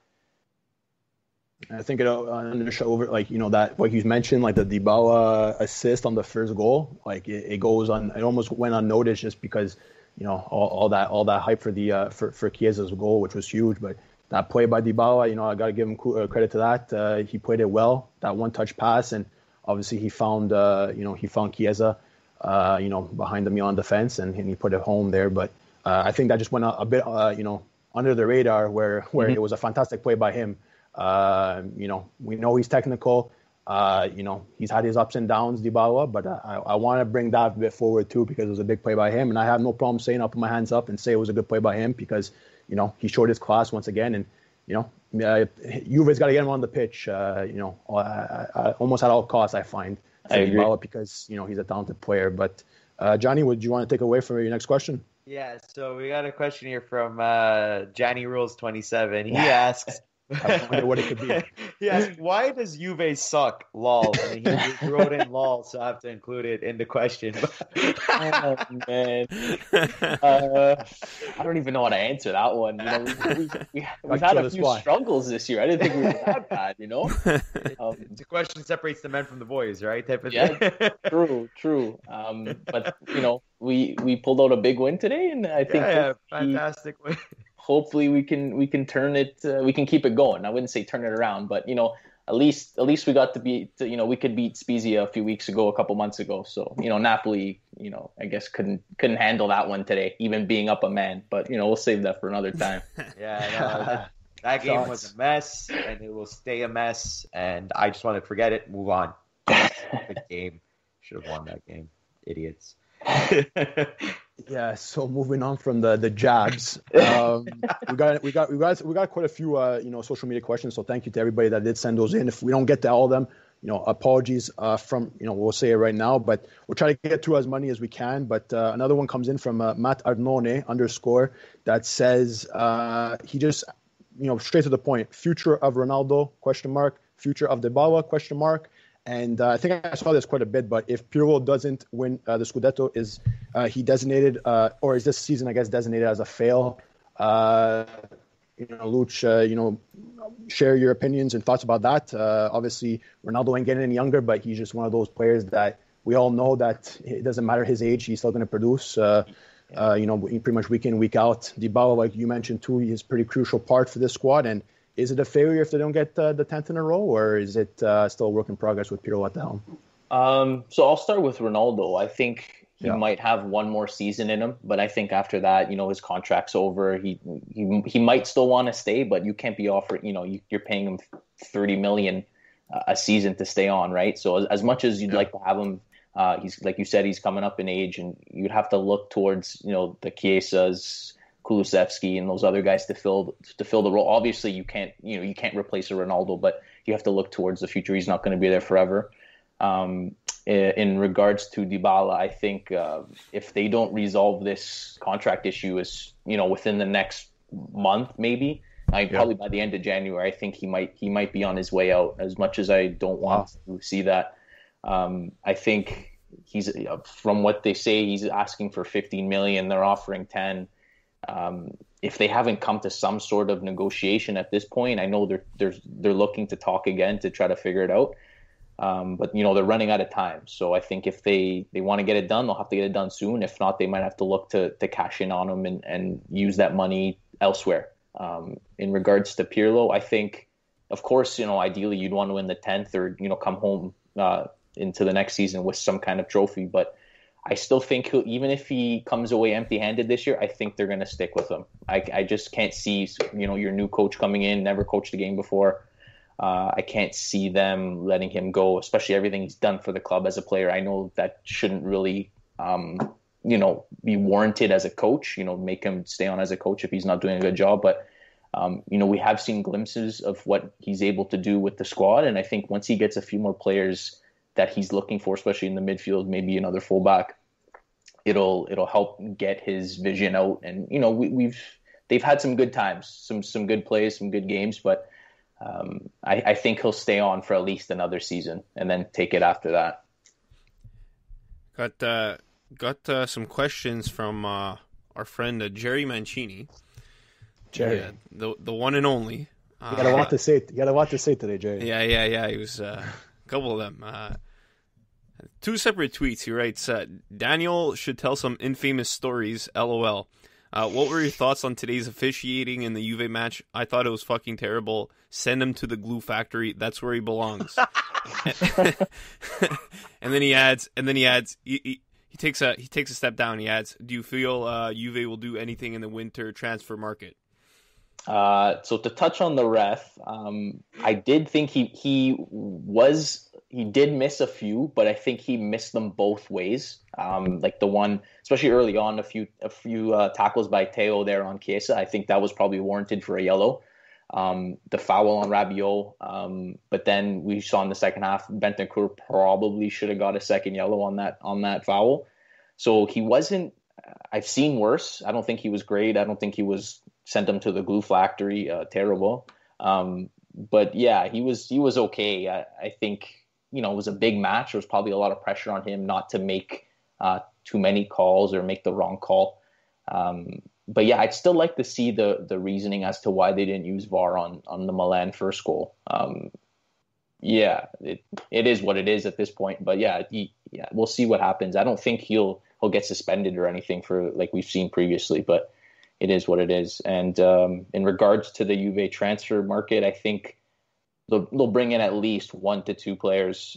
I think on the show over, that what you mentioned, like the Dybala assist on the first goal, it goes on. It almost went unnoticed just because all that hype for the for Chiesa's goal, which was huge. But that play by Dybala, I got to give him credit to that. He played it well. That one touch pass, and obviously he found Chiesa, behind the Milan defense, and he put it home there. But I think that just went a bit, under the radar, where it was a fantastic play by him. We know he's technical. He's had his ups and downs, Dybala, but I want to bring that a bit forward too because it was a big play by him, and I have no problem saying I'll put my hands up and say it was a good play by him because he showed his class once again, and Juve's got to get him on the pitch. Almost at all costs, I find. I agree. Dybala because he's a talented player. But Gianni, would you want to take away for your next question? Yeah, so we got a question here from Gianni Rules 27. He asks. I wonder what it could be. He asked, why does Juve suck? Lol. And he wrote in lol, so I have to include it in the question. Oh, man. I don't even know how to answer that one. We've had a few struggles this year. I didn't think we were that bad, The question separates the men from the boys, right? Type of thing. True. But, we pulled out a big win today, and I think fantastic win. Hopefully we can turn it. We can keep it going. I wouldn't say turn it around, but at least we got to beat. We could beat Spezia a couple months ago. So Napoli, I guess couldn't handle that one today, even being up a man. But we'll save that for another time. That game was a mess, and it will stay a mess. And I just want to forget it, move on. Good game. Should have won that game, idiots. Yeah, so moving on from the jabs, we got quite a few social media questions. So thank you to everybody that did send those in. If we don't get to all of them, apologies from we'll say it right now, but we'll try to get through as many as we can. But another one comes in from Matt Arnone _ that says he just straight to the point. Future of Ronaldo ? Future of Dybala ? And I think I saw this quite a bit, but if Pirlo doesn't win the Scudetto, is he designated, or is this season, I guess, designated as a fail? Luch, share your opinions and thoughts about that. Obviously, Ronaldo ain't getting any younger, but he's just one of those players that we all know that it doesn't matter his age, he's still going to produce. Pretty much week in, week out. Dybala, like you mentioned too, he is a pretty crucial part for this squad. And is it a failure if they don't get the 10th in a row, or is it still a work in progress with Pirlo at the helm? So I'll start with Ronaldo. I think he might have one more season in him, but I think after that, his contract's over. He might still want to stay, but you can't be offering, you're paying him 30 million a season to stay on, right? So as much as you'd like to have him, he's, like you said, he's coming up in age, and you'd have to look towards, the Chiesas, Kulusevski, and those other guys to fill the role. Obviously, you can't replace a Ronaldo, but you have to look towards the future. He's not going to be there forever. In regards to Dybala, I think if they don't resolve this contract issue within the next month, maybe probably by the end of January, I think he might be on his way out. As much as I don't want to see that, I think he's, from what they say, he's asking for 15 million. They're offering 10. If they haven't come to some sort of negotiation at this point, I know they're looking to talk again to try to figure it out. But they're running out of time. So I think if they want to get it done, they'll have to get it done soon. If not, they might have to look to cash in on them and use that money elsewhere. In regards to Pirlo, I think, of course, ideally you'd want to win the 10th or, come home into the next season with some kind of trophy. But I still think even if he comes away empty-handed this year, I think they're going to stick with him. I just can't see, your new coach coming in, never coached a game before. I can't see them letting him go, especially everything he's done for the club as a player. I know that shouldn't really, be warranted as a coach, make him stay on as a coach if he's not doing a good job. But, we have seen glimpses of what he's able to do with the squad. And I think once he gets a few more players that he's looking for, especially in the midfield, maybe another fullback, it'll help get his vision out. And, they've had some good times, some good plays, some good games, but I think he'll stay on for at least another season and then take it after that. Got some questions from our friend Jerry Mancini. Jerry, the one and only. You got a lot to say. You got a lot to say today, Jerry. Yeah. He was a couple of them. Two separate tweets. He writes, Daniel should tell some infamous stories. LOL. What were your thoughts on today's officiating in the Juve match? I thought it was fucking terrible. Send him to the glue factory. That's where he belongs. and then he adds. He takes a step down. He adds, do you feel Juve will do anything in the winter transfer market? So to touch on the ref, I did think he did miss a few, but I think he missed them both ways. Like the one, especially early on, a few tackles by Theo there on Chiesa. I think that was probably warranted for a yellow. The foul on Rabiot, but then we saw in the second half, Bentancur probably should have got a second yellow on that foul. So he wasn't. I've seen worse. I don't think he was great. I don't think he was sent him to the glue factory. Terrible. But yeah, he was okay. I think, it was a big match. There was probably a lot of pressure on him not to make too many calls or make the wrong call. But yeah, I'd still like to see the reasoning as to why they didn't use VAR on the Milan first goal. Yeah, it is what it is at this point. But yeah, we'll see what happens. I don't think he'll get suspended or anything for like we've seen previously, but it is what it is. And in regards to the Juve transfer market, I think they'll bring in at least 1 to 2 players,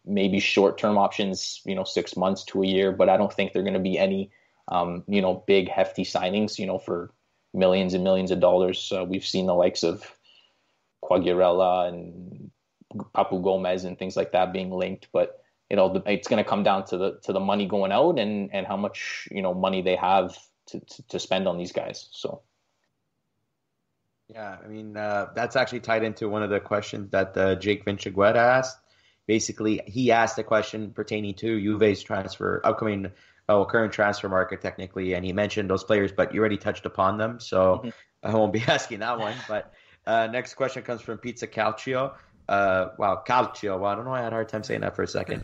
maybe short-term options, 6 months to a year. But I don't think they're going to be any, big hefty signings, for millions and millions of dollars. We've seen the likes of Quagliarella and Papu Gomez and things like that being linked, but it's going to come down to the money going out and how much money they have to spend on these guys. So yeah, I mean that's actually tied into one of the questions that Jake Vinchigueta asked. Basically, he asked a question pertaining to Juve's current transfer market technically, and he mentioned those players, but you already touched upon them, so I won't be asking that one. But next question comes from Pizza Calcio. Calcio. Well, I don't know. I had a hard time saying that for a second.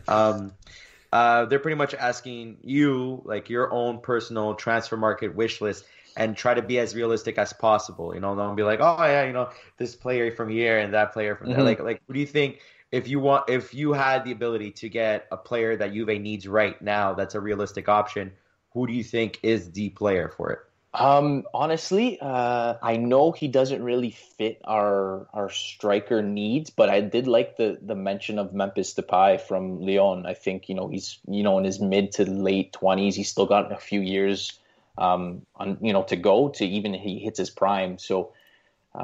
They're pretty much asking you, like, your own personal transfer market wish list and try to be as realistic as possible. Don't be like, oh yeah, this player from here and that player from there. Like, what do you think if you had the ability to get a player that Juve needs right now, that's a realistic option? Who do you think is the player for it? Honestly, I know he doesn't really fit our striker needs, but I did like the mention of Memphis Depay from Lyon. I think, he's, in his mid to late 20s. He's still got a few years, to go to even he hits his prime. So,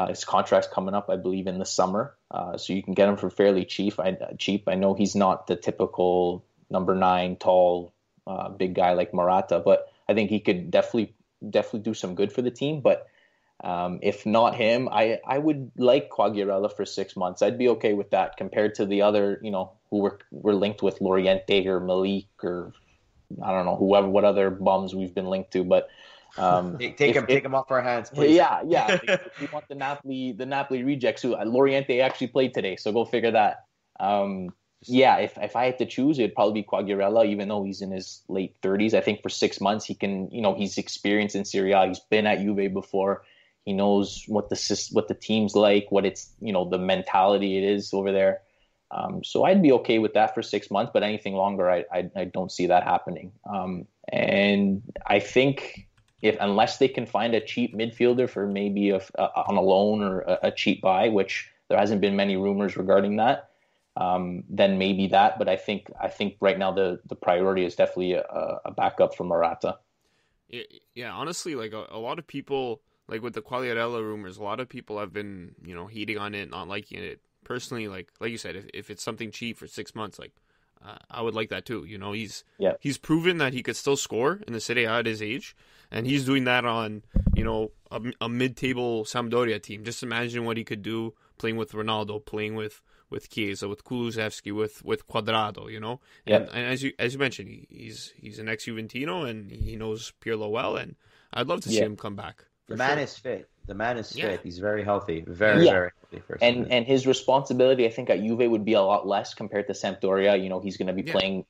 his contract's coming up, I believe, in the summer. So you can get him for fairly cheap. I know he's not the typical number 9 tall, big guy like Morata, but I think he could definitely do some good for the team. But if not him, I would like Quagliarella for 6 months. I'd be okay with that compared to the other, who were linked with Loriente or Malik or I don't know, what other bums we've been linked to. But take him off our hands, please. Yeah. If you want the Napoli rejects, who Loriente actually played today, so go figure that. If I had to choose, it'd probably be Quagliarella, even though he's in his late 30s. I think for 6 months, he can, he's experienced in Serie A. He's been at Juve before. He knows what the team's like, what it's, the mentality it is over there. So I'd be okay with that for 6 months, but anything longer, I don't see that happening. And I think unless they can find a cheap midfielder for maybe on a loan or a cheap buy, which there hasn't been many rumors regarding that, then maybe that. But I think right now the priority is definitely a backup for Morata. Yeah, honestly, like a lot of people, like with the Quagliarella rumors, a lot of people have been, heating on it, not liking it. Personally, like you said, if it's something cheap for 6 months, I would like that too. He's proven that he could still score in the Serie A at his age, and he's doing that on, a mid-table Sampdoria team. Just imagine what he could do playing with Ronaldo, playing with Chiesa, with Kulusevski, with Quadrado, Yep. And as you mentioned, he's an ex-Juventino and he knows Pirlo well, and I'd love to see him come back. The man is fit. He's very healthy. Very healthy. And his responsibility, I think, at Juve would be a lot less compared to Sampdoria. He's going to be playing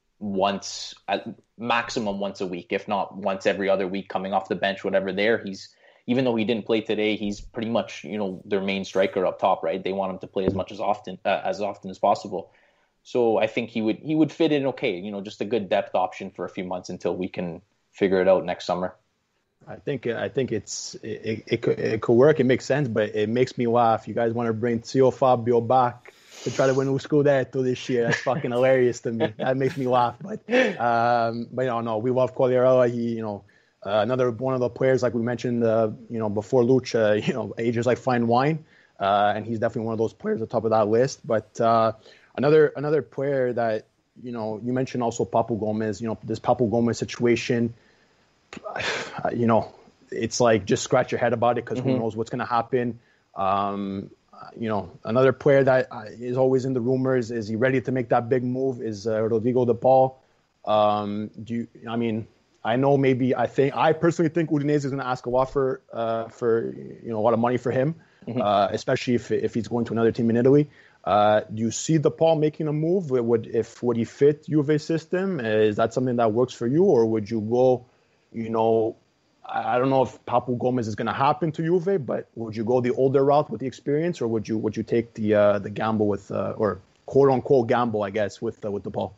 maximum once a week, if not once every other week, coming off the bench, whatever. Even though he didn't play today, he's pretty much, their main striker up top, right? They want him to play as much as often as possible. So I think he would fit in okay, just a good depth option for a few months until we can figure it out next summer. I think it could work. It makes sense, but it makes me laugh. You guys want to bring Zio Fabio back to try to win Scudetto this year? That's fucking hilarious to me. That makes me laugh. But no, we love Quagliarella. He, another one of the players, like we mentioned, before Lucha, ages like fine wine, and he's definitely one of those players at the top of that list. But another player that you mentioned also Papu Gomez. This Papu Gomez situation. It's like just scratch your head about it because who knows what's going to happen. Another player that is always in the rumors, is he ready to make that big move, is Rodrigo de Paul. I personally think Udinese is going to ask a lot for a lot of money for him, especially if he's going to another team in Italy. Do you see de Paul making a move? Would he fit Juve's system? Is that something that works for you, or would you go? I don't know if Papu Gomez is going to happen to Juve, but would you go the older route with the experience, or would you take the gamble with or quote unquote gamble, I guess, with the Paul?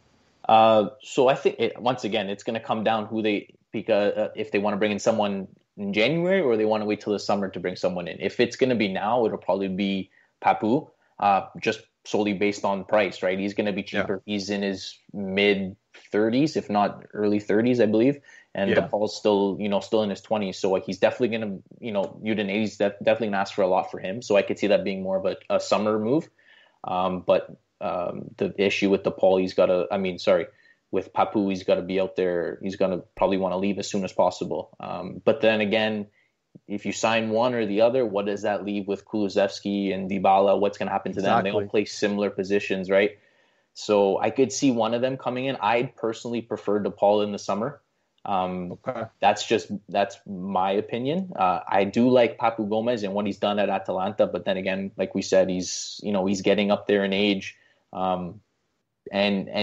So I think once again it's going to come down if they want to bring in someone in January or they want to wait till the summer to bring someone in. If it's going to be now, it'll probably be Papu, just solely based on price, right? He's going to be cheaper. Yeah. He's in his mid 30s, if not early 30s, I believe. And De Paul's still in his 20s. So he's definitely going to, Udinese definitely going to ask for a lot for him. So I could see that being more of a summer move. But the issue with De Paul, with Papu, he's got to be out there. He's going to probably want to leave as soon as possible. But then again, if you sign one or the other, what does that leave with Kulusevski and Dybala? What's going to happen to them? They all play similar positions, right? So I could see one of them coming in. I'd personally prefer De Paul in the summer. That's my opinion. I do like Papu Gomez and what he's done at Atalanta, but then again, like we said, he's getting up there in age, and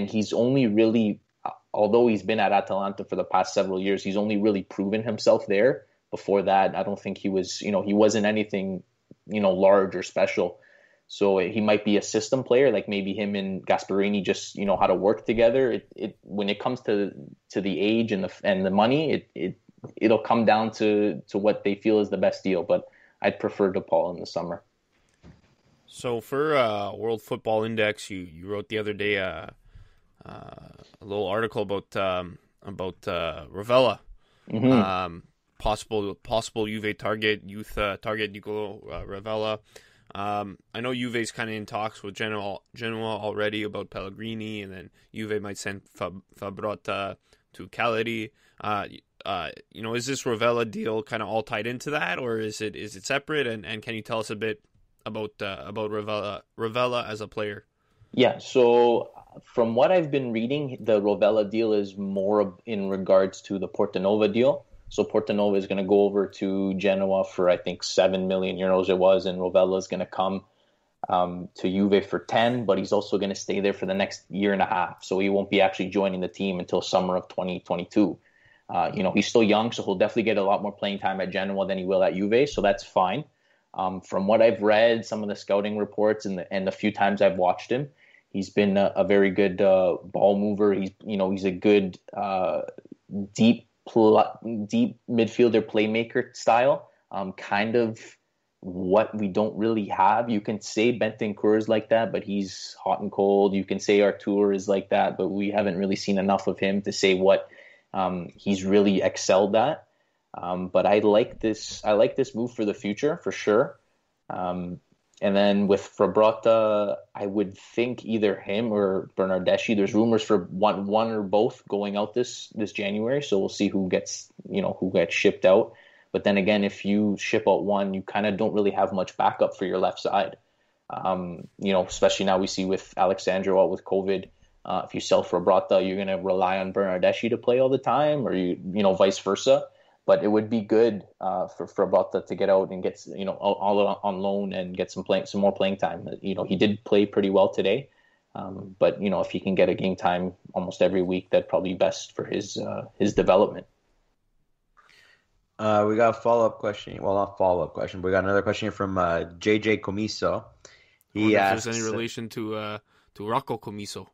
he's only really, although he's been at Atalanta for the past several years, he's only really proven himself there Before that, I don't think he was, he wasn't anything, large or special. So he might be a system player, like maybe him and Gasperini just, how to work together. It when it comes to the age and the money, it'll come down to what they feel is the best deal. But I'd prefer DePaul in the summer. So for World Football Index, you wrote the other day a little article about Ravella, possible Juve youth target Nicolo Ravella. I know Juve's kind of in talks with Genoa already about Pellegrini, and then Juve might send Fabrotta to Cagliari. Is this Ravella deal kind of all tied into that, or is it separate? And can you tell us a bit about Ravella as a player? Yeah, so from what I've been reading, the Ravella deal is more in regards to the Portanova deal. So Portanova is going to go over to Genoa for, I think, 7 million euros it was, and Ravella is going to come to Juve for 10, but he's also going to stay there for the next year and a half. So he won't be actually joining the team until summer of 2022. He's still young, so he'll definitely get a lot more playing time at Genoa than he will at Juve, so that's fine. From what I've read, some of the scouting reports and the few times I've watched him, he's been a very good ball mover. He's a good deep midfielder playmaker style, kind of what we don't really have. You can say Bentancur is like that, but he's hot and cold. You can say Artur is like that, but we haven't really seen enough of him to say what he's really excelled at. But I like this move for the future for sure. And then with Fabrotta, I would think either him or Bernardeschi. There's rumors for one or both going out this January, so we'll see who gets shipped out. But then again, if you ship out one, you kind of don't really have much backup for your left side. Especially now we see with Alexandro out with COVID. If you sell Fabrotta, you're going to rely on Bernardeschi to play all the time, or vice versa. But it would be good for Fabrotta to get out and get all on loan and get some more playing time. He did play pretty well today, but if he can get a game time almost every week, that'd probably be best for his development. We got a follow-up question. Well, not follow-up question, but we got another question here from JJ Comiso. He asks, if there's any relation to Rocco Comiso.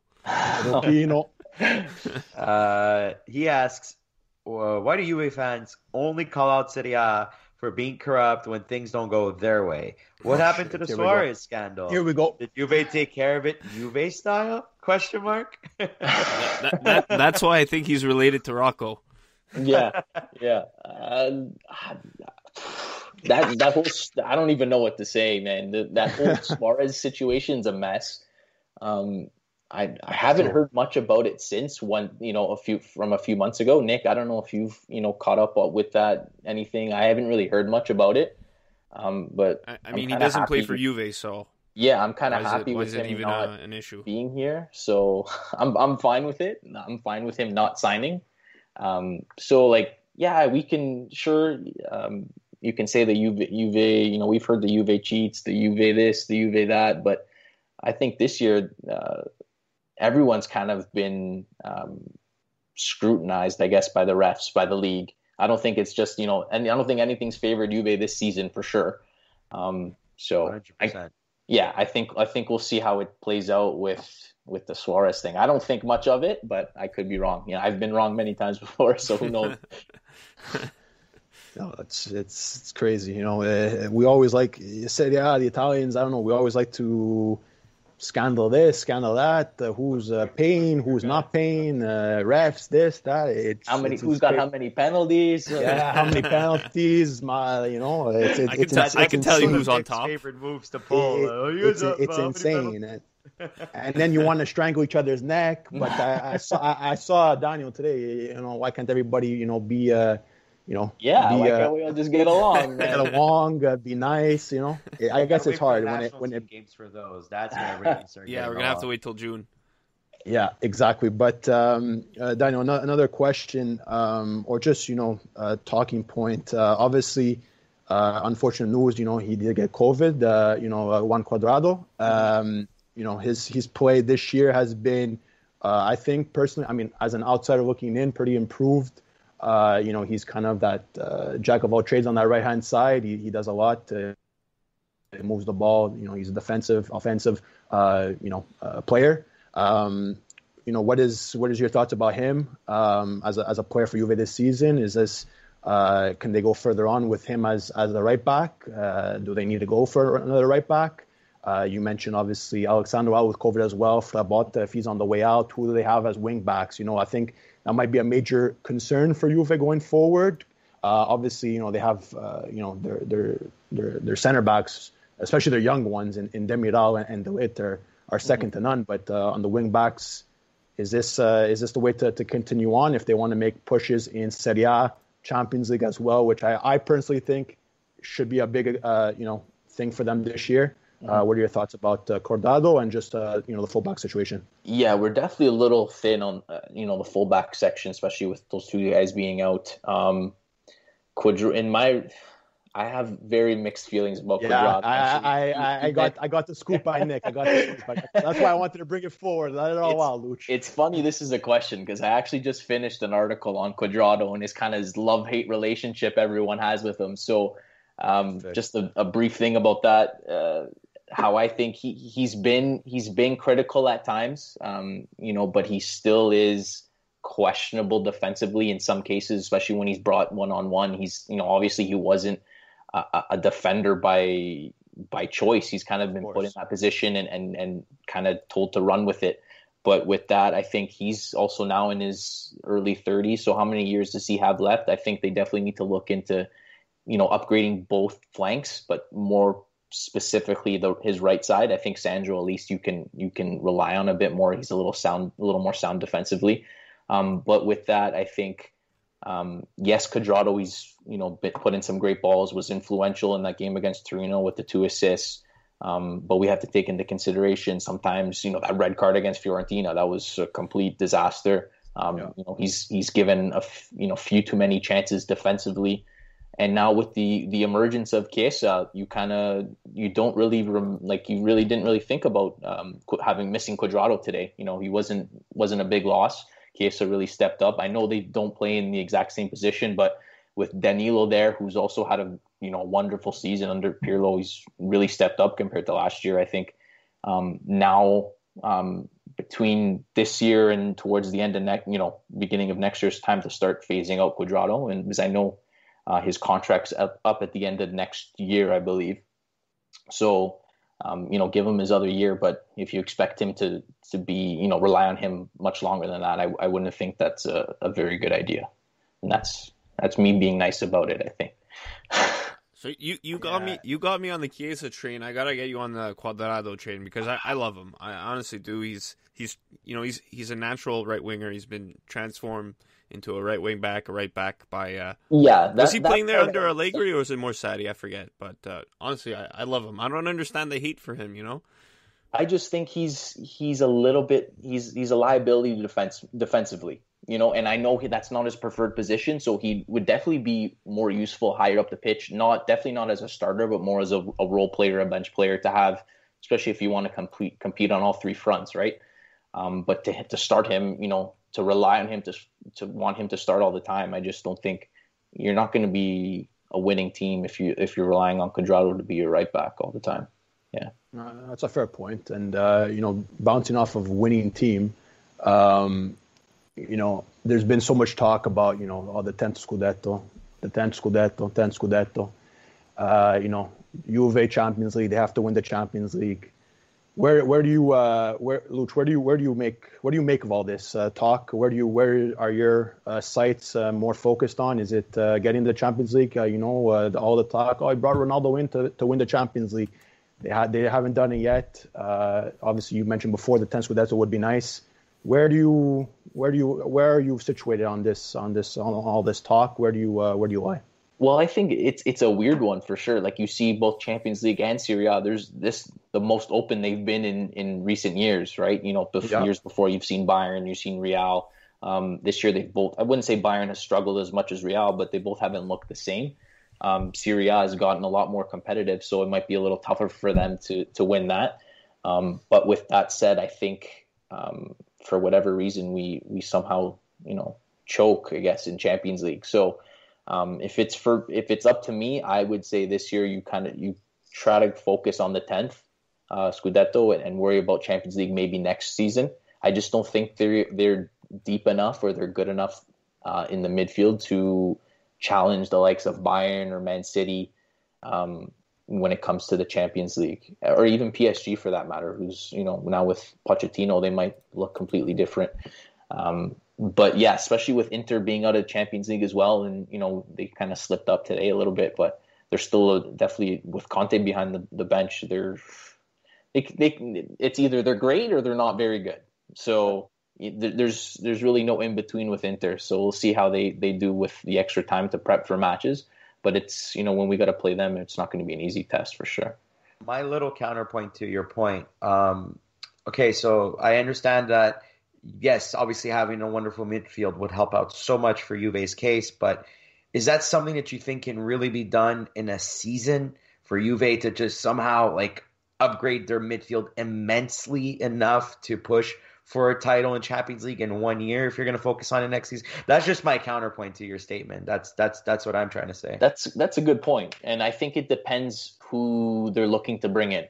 He asks, why do Juve fans only call out Serie A for being corrupt when things don't go their way? What happened to the Suarez scandal? Here we go. Did Juve take care of it Juve style? Question mark. That's why I think he's related to Rocco. Yeah. That whole, I don't even know what to say, man. That whole Suarez situation's a mess. I haven't heard much about it since a few months ago. Nick, I don't know if you've caught up with that anything. I haven't really heard much about it. But I mean, he doesn't play for Juve, so yeah, I'm kind of happy with him not an issue being here. So I'm fine with it. I'm fine with him not signing. We can you can say the Juve. We've heard the Juve cheats, the Juve this, the Juve that, but I think this year. Everyone's kind of been scrutinized, I guess, by the refs, by the league. I don't think it's just, and I don't think anything's favored Juve this season for sure. 100%. I think we'll see how it plays out with the Suarez thing. I don't think much of it, but I could be wrong. I've been wrong many times before, so who knows? No, it's crazy. We always like, you said, the Italians, I don't know, we always like to scandal this, scandal that, who's paying, who's not paying, refs, this, that. Who's got how many penalties? Yeah, how many penalties? I can tell you who's on top. Favorite moves to pull. It's insane. And then you want to strangle each other's neck. But I saw Daniel today. Why can't everybody, be why can't we all just get along? Get along, be nice. I guess it's hard when it games for those. That's when everything's starting. Yeah, we're gonna have to wait till June. Yeah, exactly. But Daniel, another question, or just talking point. Obviously, unfortunate news. He did get COVID. Juan Cuadrado. His play this year has been, I think personally, as an outsider looking in, pretty improved. He's kind of that jack of all trades on that right-hand side. He does a lot. He moves the ball. He's a defensive, offensive, player. What is your thoughts about him as a player for Juve this season? Is this can they go further on with him as the right back? Do they need to go for another right back? You mentioned obviously Alexander out with COVID as well. Frabotta, if he's on the way out, who do they have as wing backs? I think that might be a major concern for Juve going forward. Obviously, they have their center backs, especially their young ones in Demiral and De Ligt are second to none. But on the wing backs, is this the way to continue on if they want to make pushes in Serie A, Champions League as well, which I personally think should be a big thing for them this year. What are your thoughts about Cordado and just the fullback situation? Yeah, we're definitely a little thin on the fullback section, especially with those two guys being out. I have very mixed feelings about Cuadrado. I got the scoop by Nick. That's why I wanted to bring it forward. Let it all out, Luch. It's funny this is a question because I actually just finished an article on Cuadrado and his love-hate relationship everyone has with him. So just a brief thing about that. How I think he's been critical at times, but he still is questionable defensively in some cases, especially when he's brought one-on-one. He's, obviously he wasn't a defender by choice. He's kind of been put in that position and kind of told to run with it. But with that, I think he's also now in his early 30s. So how many years does he have left? I think they definitely need to look into, upgrading both flanks, but more specifically his right side. I think Sandro, at least you can rely on a bit more. He's a little more sound defensively. But with that, I think, yes, Cuadrado, he's, put in some great balls, was influential in that game against Torino with the 2 assists. But we have to take into consideration sometimes, that red card against Fiorentina, that was a complete disaster. He's given a few too many chances defensively. And now with the emergence of Chiesa, you didn't really think about missing Cuadrado today. He wasn't a big loss. Chiesa really stepped up. I know they don't play in the exact same position, but with Danilo there, who's also had a wonderful season under Pirlo, he's really stepped up compared to last year. I think now between this year and towards the end of beginning of next year, it's time to start phasing out Cuadrado, and because I know his contract's up at the end of next year, I believe. So, give him his other year. But if you expect him to be, rely on him much longer than that, I wouldn't think that's a very good idea. And that's me being nice about it, I think. So you got me on the Chiesa train. I gotta get you on the Cuadrado train because I love him. I honestly do. He's a natural right winger. He's been transformed into a right wing back, a right back by. Was he playing there under Allegri or was it more Sarri? I forget. But honestly, I love him. I don't understand the hate for him. I just think he's a little bit he's a liability defensively. And I know that's not his preferred position, so he would definitely be more useful higher up the pitch. Definitely not as a starter, but more as a role player, a bench player to have, especially if you want to compete on all three fronts, right? But to start him, to rely on him, to want him to start all the time, I just don't think you're not going to be a winning team if you're relying on Cuadrado to be your right back all the time. Yeah, that's a fair point. And bouncing off of winning team. There's been so much talk about, the 10th Scudetto. Juve Champions League, they have to win the Champions League. Where do you make of all this talk? Where are your sights more focused on? Is it getting the Champions League? All the talk. I brought Ronaldo in to win the Champions League. They haven't done it yet. Obviously, you mentioned before the 10th Scudetto would be nice. Where are you situated on all this talk? Where do you lie? Well, I think it's a weird one for sure. Like you see both Champions League and Serie A, there's the most open they've been in recent years, right? Years before you've seen Bayern, you've seen Real. This year they've both, I wouldn't say Bayern has struggled as much as Real, but they both haven't looked the same. Serie A has gotten a lot more competitive, so it might be a little tougher for them to win that. But with that said, I think for whatever reason we somehow choke, I guess, in Champions League. So if it's up to me, I would say this year you try to focus on the 10th Scudetto and worry about Champions League maybe next season. I just don't think they're deep enough or they're good enough in the midfield to challenge the likes of Bayern or Man City when it comes to the Champions League, or even PSG for that matter, who's, now with Pochettino, they might look completely different. But yeah, especially with Inter being out of the Champions League as well, and they kind of slipped up today a little bit, but they're still definitely, with Conte behind the bench, it's either they're great or they're not very good. So there's really no in between with Inter. So we'll see how they do with the extra time to prep for matches. But it's, when we got to play them, it's not going to be an easy test for sure. My little counterpoint to your point. Okay, so I understand that, yes, obviously having a wonderful midfield would help out so much for Juve's case, but is that something that you think can really be done in a season for Juve to just somehow upgrade their midfield immensely enough to push for a title in Champions League in 1 year if you're going to focus on it next season? That's just my counterpoint to your statement. That's what I'm trying to say. That's a good point. And I think it depends who they're looking to bring in.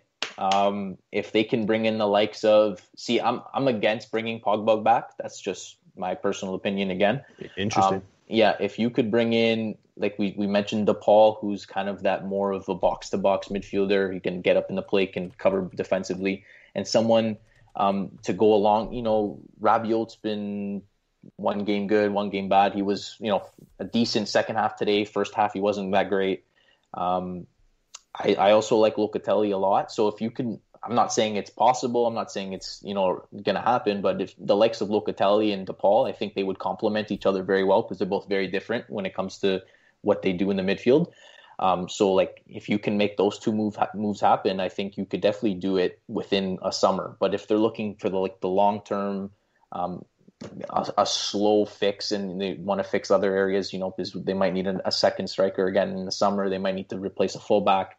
If they can bring in the likes of, I'm against bringing Pogba back. That's just my personal opinion again. Interesting. If you could bring in, like we mentioned, DePaul, who's kind of that more of a box-to-box midfielder. He can get up in the play, can cover defensively, and someone to go along. Rabiot's been one game good, one game bad. He was, a decent second half today. First half, he wasn't that great. I also like Locatelli a lot. So if you can, I'm not saying it's possible. I'm not saying it's, going to happen. But if the likes of Locatelli and DePaul, I think they would complement each other very well because they're both very different when it comes to what they do in the midfield. So if you can make those two moves happen, I think you could definitely do it within a summer. But if they're looking for the long term, a slow fix, and they want to fix other areas, because they might need a second striker again in the summer, they might need to replace a fullback.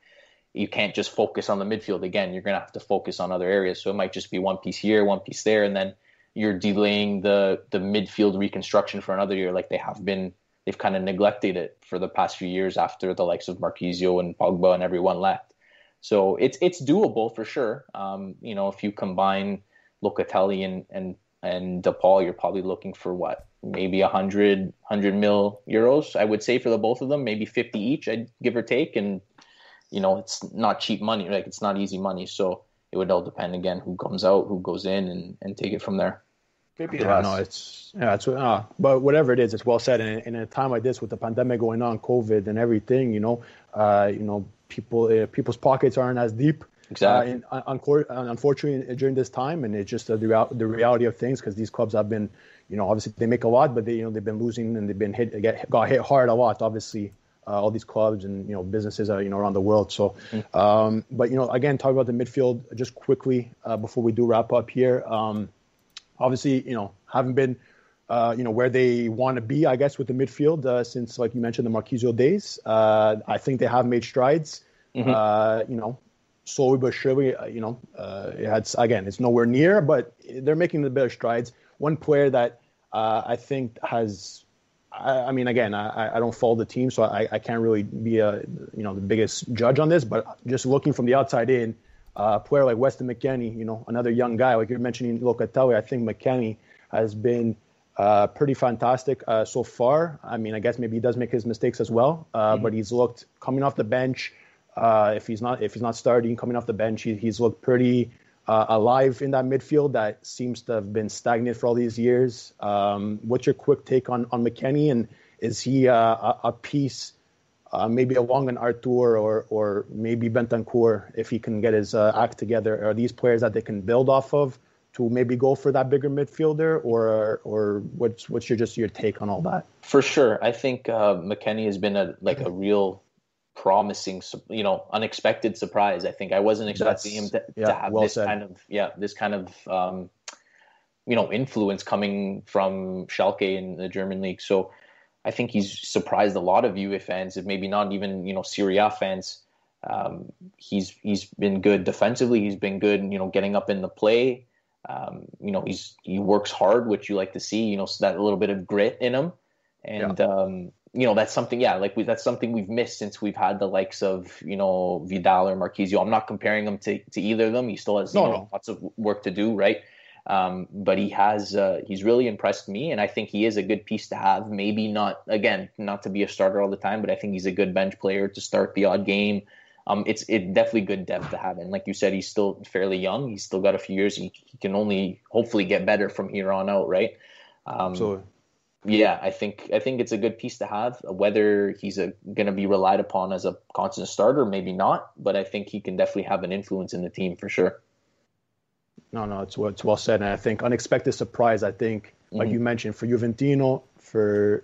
You can't just focus on the midfield again. You're going to have to focus on other areas. So it might just be one piece here, one piece there, and then you're delaying the midfield reconstruction for another year, like they have been. They've kind of neglected it for the past few years after the likes of Marquisio and Pogba and everyone left. So it's doable for sure. If you combine Locatelli and DePaul, you're probably looking for maybe 100 mil euros, I would say, for the both of them, maybe 50 each, I'd give or take. And, it's not cheap money, like it's not easy money. So it would all depend again, who comes out, who goes in, and take it from there. But whatever it is, it's well said. And in a time like this, with the pandemic going on, COVID and everything, people's pockets aren't as deep. Exactly. Unfortunately, during this time, and it's just the reality of things, because these clubs have been, obviously they make a lot, but they've been losing and they've been got hit hard a lot. Obviously, all these clubs and businesses are around the world. So, but again, talk about the midfield just quickly before we do wrap up here. Obviously, haven't been, where they want to be, I guess, with the midfield since, like you mentioned, the Marquisio days. I think they have made strides. Slowly but surely, it's nowhere near, but they're making the better strides. One player that I think has, I don't follow the team, so I can't really be the biggest judge on this, but just looking from the outside in, a player like Weston McKennie, another young guy, like you're mentioning Locatelli, I think McKennie has been pretty fantastic so far. I guess maybe he does make his mistakes as well, but he's looked coming off the bench. If he's not starting, coming off the bench, he's looked pretty alive in that midfield that seems to have been stagnant for all these years. What's your quick take on McKennie, and is he a piece? Maybe along an Artur or maybe Bentancur, if he can get his act together. Are these players that they can build off of to maybe go for that bigger midfielder, or what's your take on all that? For sure, I think McKennie has been a real promising, unexpected surprise. I think I wasn't expecting him to have this kind of influence coming from Schalke in the German league. So I think he's surprised a lot of Juve fans, if maybe not even, Serie A fans. He's been good defensively. He's been good, getting up in the play. He works hard, which you like to see, so that little bit of grit in him. And, that's something, that's something we've missed since we've had the likes of, Vidal or Marquisio. I'm not comparing him to either of them. He still has lots of work to do, right? But he's really impressed me, and I think he is a good piece to have. Maybe not to be a starter all the time, but I think he's a good bench player to start the odd game. It's definitely good depth to have. And like you said, he's still fairly young. He's still got a few years. He can only hopefully get better from here on out, right? Absolutely. Yeah, I think it's a good piece to have. Whether he's going to be relied upon as a constant starter, maybe not, but I think he can definitely have an influence in the team for sure. No, it's well said. And I think unexpected surprise, I think, like you mentioned, for Juventino, for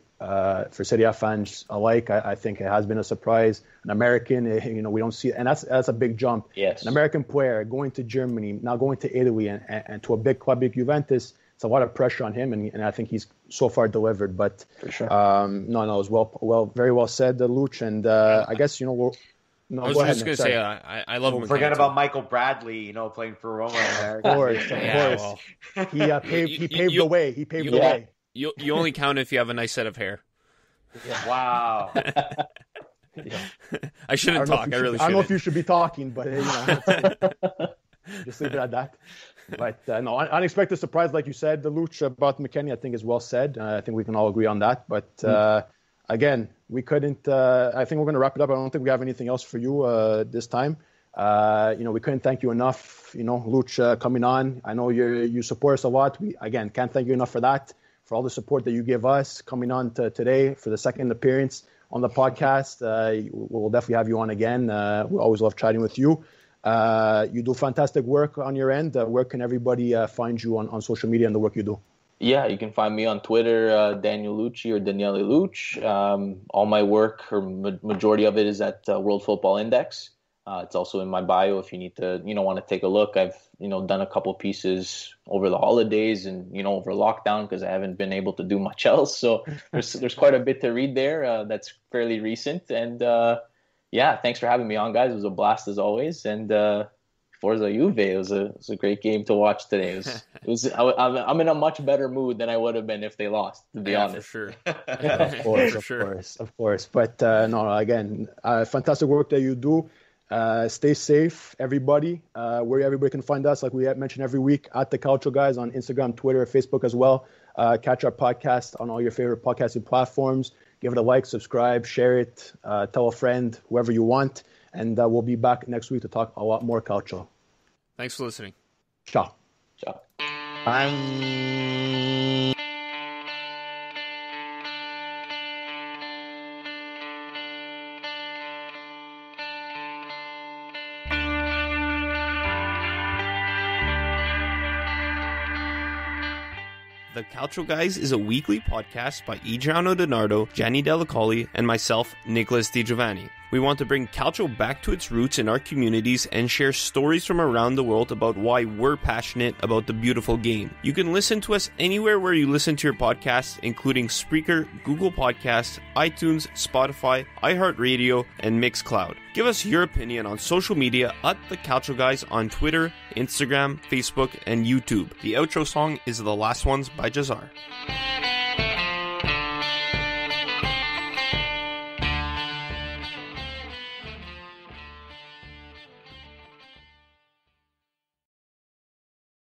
Serie A fans alike, I think it has been a surprise. An American, we don't see, and that's a big jump. Yes. An American player going to Germany, now going to Italy, and to a big club like Juventus, it's a lot of pressure on him, and I think he's so far delivered. But for sure. It was very well said, Luch, and I guess I was just going to say, I love him. Forget about Michael Bradley, playing for Roma. Of course. Well, he paved the way. He paved the way. You only count if you have a nice set of hair. Yeah. Wow. I shouldn't talk. I really shouldn't. I don't know if you should be talking, but just leave it at that. But unexpected surprise, like you said, the Luch about McKennie, I think is well said. I think we can all agree on that. But again, we couldn't. I think we're going to wrap it up. I don't think we have anything else for you this time. We couldn't thank you enough. Luch coming on. I know you support us a lot. We again can't thank you enough for that, for all the support that you give us coming on today for the second appearance on the podcast. We'll definitely have you on again. We always love chatting with you. You do fantastic work on your end. Where can everybody find you on social media and the work you do? Yeah, you can find me on Twitter, Daniel Lucci or Daniele Lucci. All my work, or majority of it, is at World Football Index. It's also in my bio if you need to, want to take a look. I've, done a couple pieces over the holidays and, over lockdown because I haven't been able to do much else. So there's quite a bit to read there. That's fairly recent. And thanks for having me on, guys. It was a blast as always. And Forza Juve, it was a great game to watch today. I'm in a much better mood than I would have been if they lost, to be honest. For sure. Of course. But again, fantastic work that you do. Stay safe, everybody. Where everybody can find us, like we mentioned every week, at the Calcio Guys on Instagram, Twitter, Facebook as well. Catch our podcast on all your favorite podcasting platforms. Give it a like, subscribe, share it, tell a friend, whoever you want. And we'll be back next week to talk a lot more Calcio. Thanks for listening. Ciao. Bye. The Calcio Guys is a weekly podcast by Adreano DiNardo, Gianni Dellacoli, and myself, Nicholas Di Giovanni. We want to bring Calcio back to its roots in our communities and share stories from around the world about why we're passionate about the beautiful game. You can listen to us anywhere where you listen to your podcasts, including Spreaker, Google Podcasts, iTunes, Spotify, iHeart Radio, and Mixcloud. Give us your opinion on social media at The Calcio Guys on Twitter, Instagram, Facebook, and YouTube. The outro song is The Last Ones by Jazar.